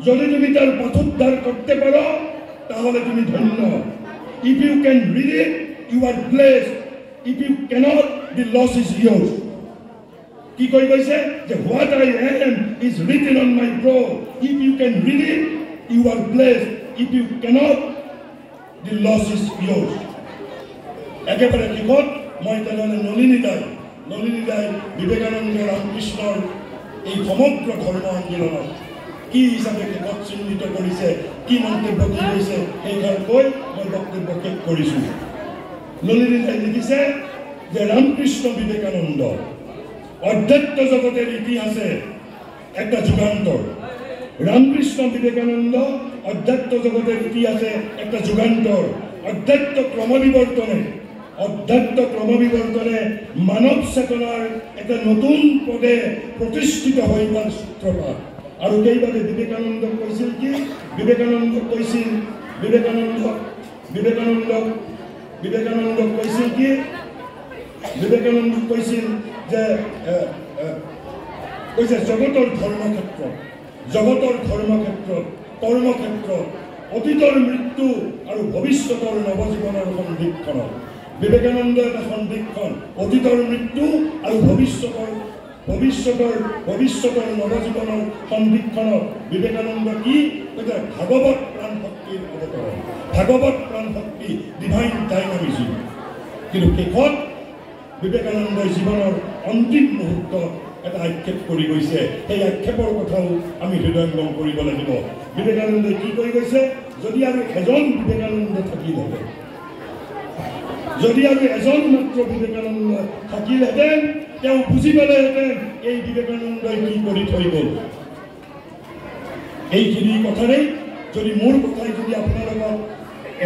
যদি তুমি তার পথোদ্ধার করতে পারো তাহলে তুমি ধন্য। If you can read it you are blessed, if you can't the loss is yours. কি কই গৈছে যে what I am is written on my brow, if you can read it you are blessed, if you can't the loss is yours. একেবাৰে শেষত মই তেনেহ'লে নলিনী দাই বিবেকানন্দ ৰামকৃষ্ণৰ এই সমগ্ৰ ধৰ্ম আন্দোলনক কি হিচাপে শেষত চিহ্নিত কৰিছে, কি মন্তব্য কি কৰিছে, সেইষাৰ কৈ মই বক্তব্য শেষ কৰিছোঁ। নলিনী দাই লিখিছে যে ৰামকৃষ্ণ বিবেকানন্দ অধ্যাত্ম জগতের ইতিহাসে একটা যুগান্তর। রামকৃষ্ণ বিবেকানন্দ অধ্যাত্ম জগতের ইতিহাসে একটা যুগান্তর। অধ্যাত্ম ক্রমবিবর্তনে মানব চেতনার একটা নতুন পদে প্রতিষ্ঠিত হয়ে তার সূত্রপাত। আর সেইভাবে বিবেকানন্দ কৈছিল কি? বিবেকানন্দ কৈছিল যে কৈছে জগতৰ ধৰ্মক্ষেত্ৰ কৰ্মক্ষেত্ৰ অতীতৰ মৃত্যু আৰু ভৱিষ্যতৰ নৱজীৱনৰ সন্ধিক্ষণ। বিবেকানন্দ এটা সন্ধিক্ষণ, অতীতৰ মৃত্যু আৰু ভৱিষ্যতৰ নৱজীৱনৰ সন্ধিক্ষণত বিবেকানন্দ কি কৈছে? ভাগৱত প্ৰাণ শক্তিৰ অৱতৰণ, ভাগৱত প্ৰাণ শক্তি, ডিভাইন ডাইনামিজম। কিন্তু শেষত বিবেকানন্দৰ জীৱনৰ অন্তিম মুহূৰ্তত এটা আক্ষেপ কৰি গৈছে। সেই আক্ষেপৰ কথাও আমি হৃদয়ঙ্গম কৰিব লাগিব। বিবেকানন্দই কি কৈ গৈছে? যদি আৰু এজন বিবেকানন্দ থাকিলহেঁতেন, যদি আৰু এজন মাত্ৰ বিবেকানন্দ থাকিলহেঁতেন, তেওঁ বুজি পালেহেঁতেন এই বিবেকানন্দই কি কৰি থৈ গ'ল। এইখিনি কথাৰেই যদি মোৰ কথাই যদি আপোনালোকক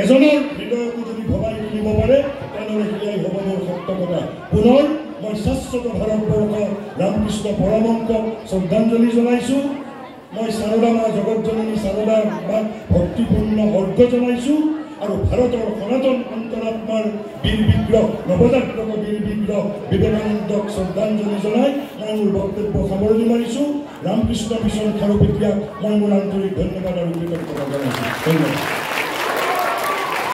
এজনৰ হৃদয়কো যদি ভবাই তুলিব পাৰে, তেনেহ'লে সেয়াই হ'ব মোৰ সত্য কথা। পুনৰ মই শাশ্বত ভাৰতবৰ্ষ ৰামকৃষ্ণ পৰমহংসক শ্ৰদ্ধাঞ্জলি জনাইছোঁ। মই সাৰদা মা জগতজননী সাৰদা মাক ভক্তিপূৰ্ণ অৰ্ঘ্য জনাইছোঁ। আৰু ভাৰতৰ সনাতন অন্তৰাত্মাৰ বীৰ বিগ্ৰহ, নৱজাগ্ৰত বীৰ বিগ্ৰহ বিবেকানন্দক শ্ৰদ্ধাঞ্জলি জনাই মই মোৰ বক্তব্য সামৰণি মাৰিছোঁ। ৰামকৃষ্ণ মিছন খাৰুপেটীয়াক মই মোৰ আন্তৰিক ধন্যবাদ আৰু কৃতজ্ঞতা জনাইছোঁ। ধন্যবাদ।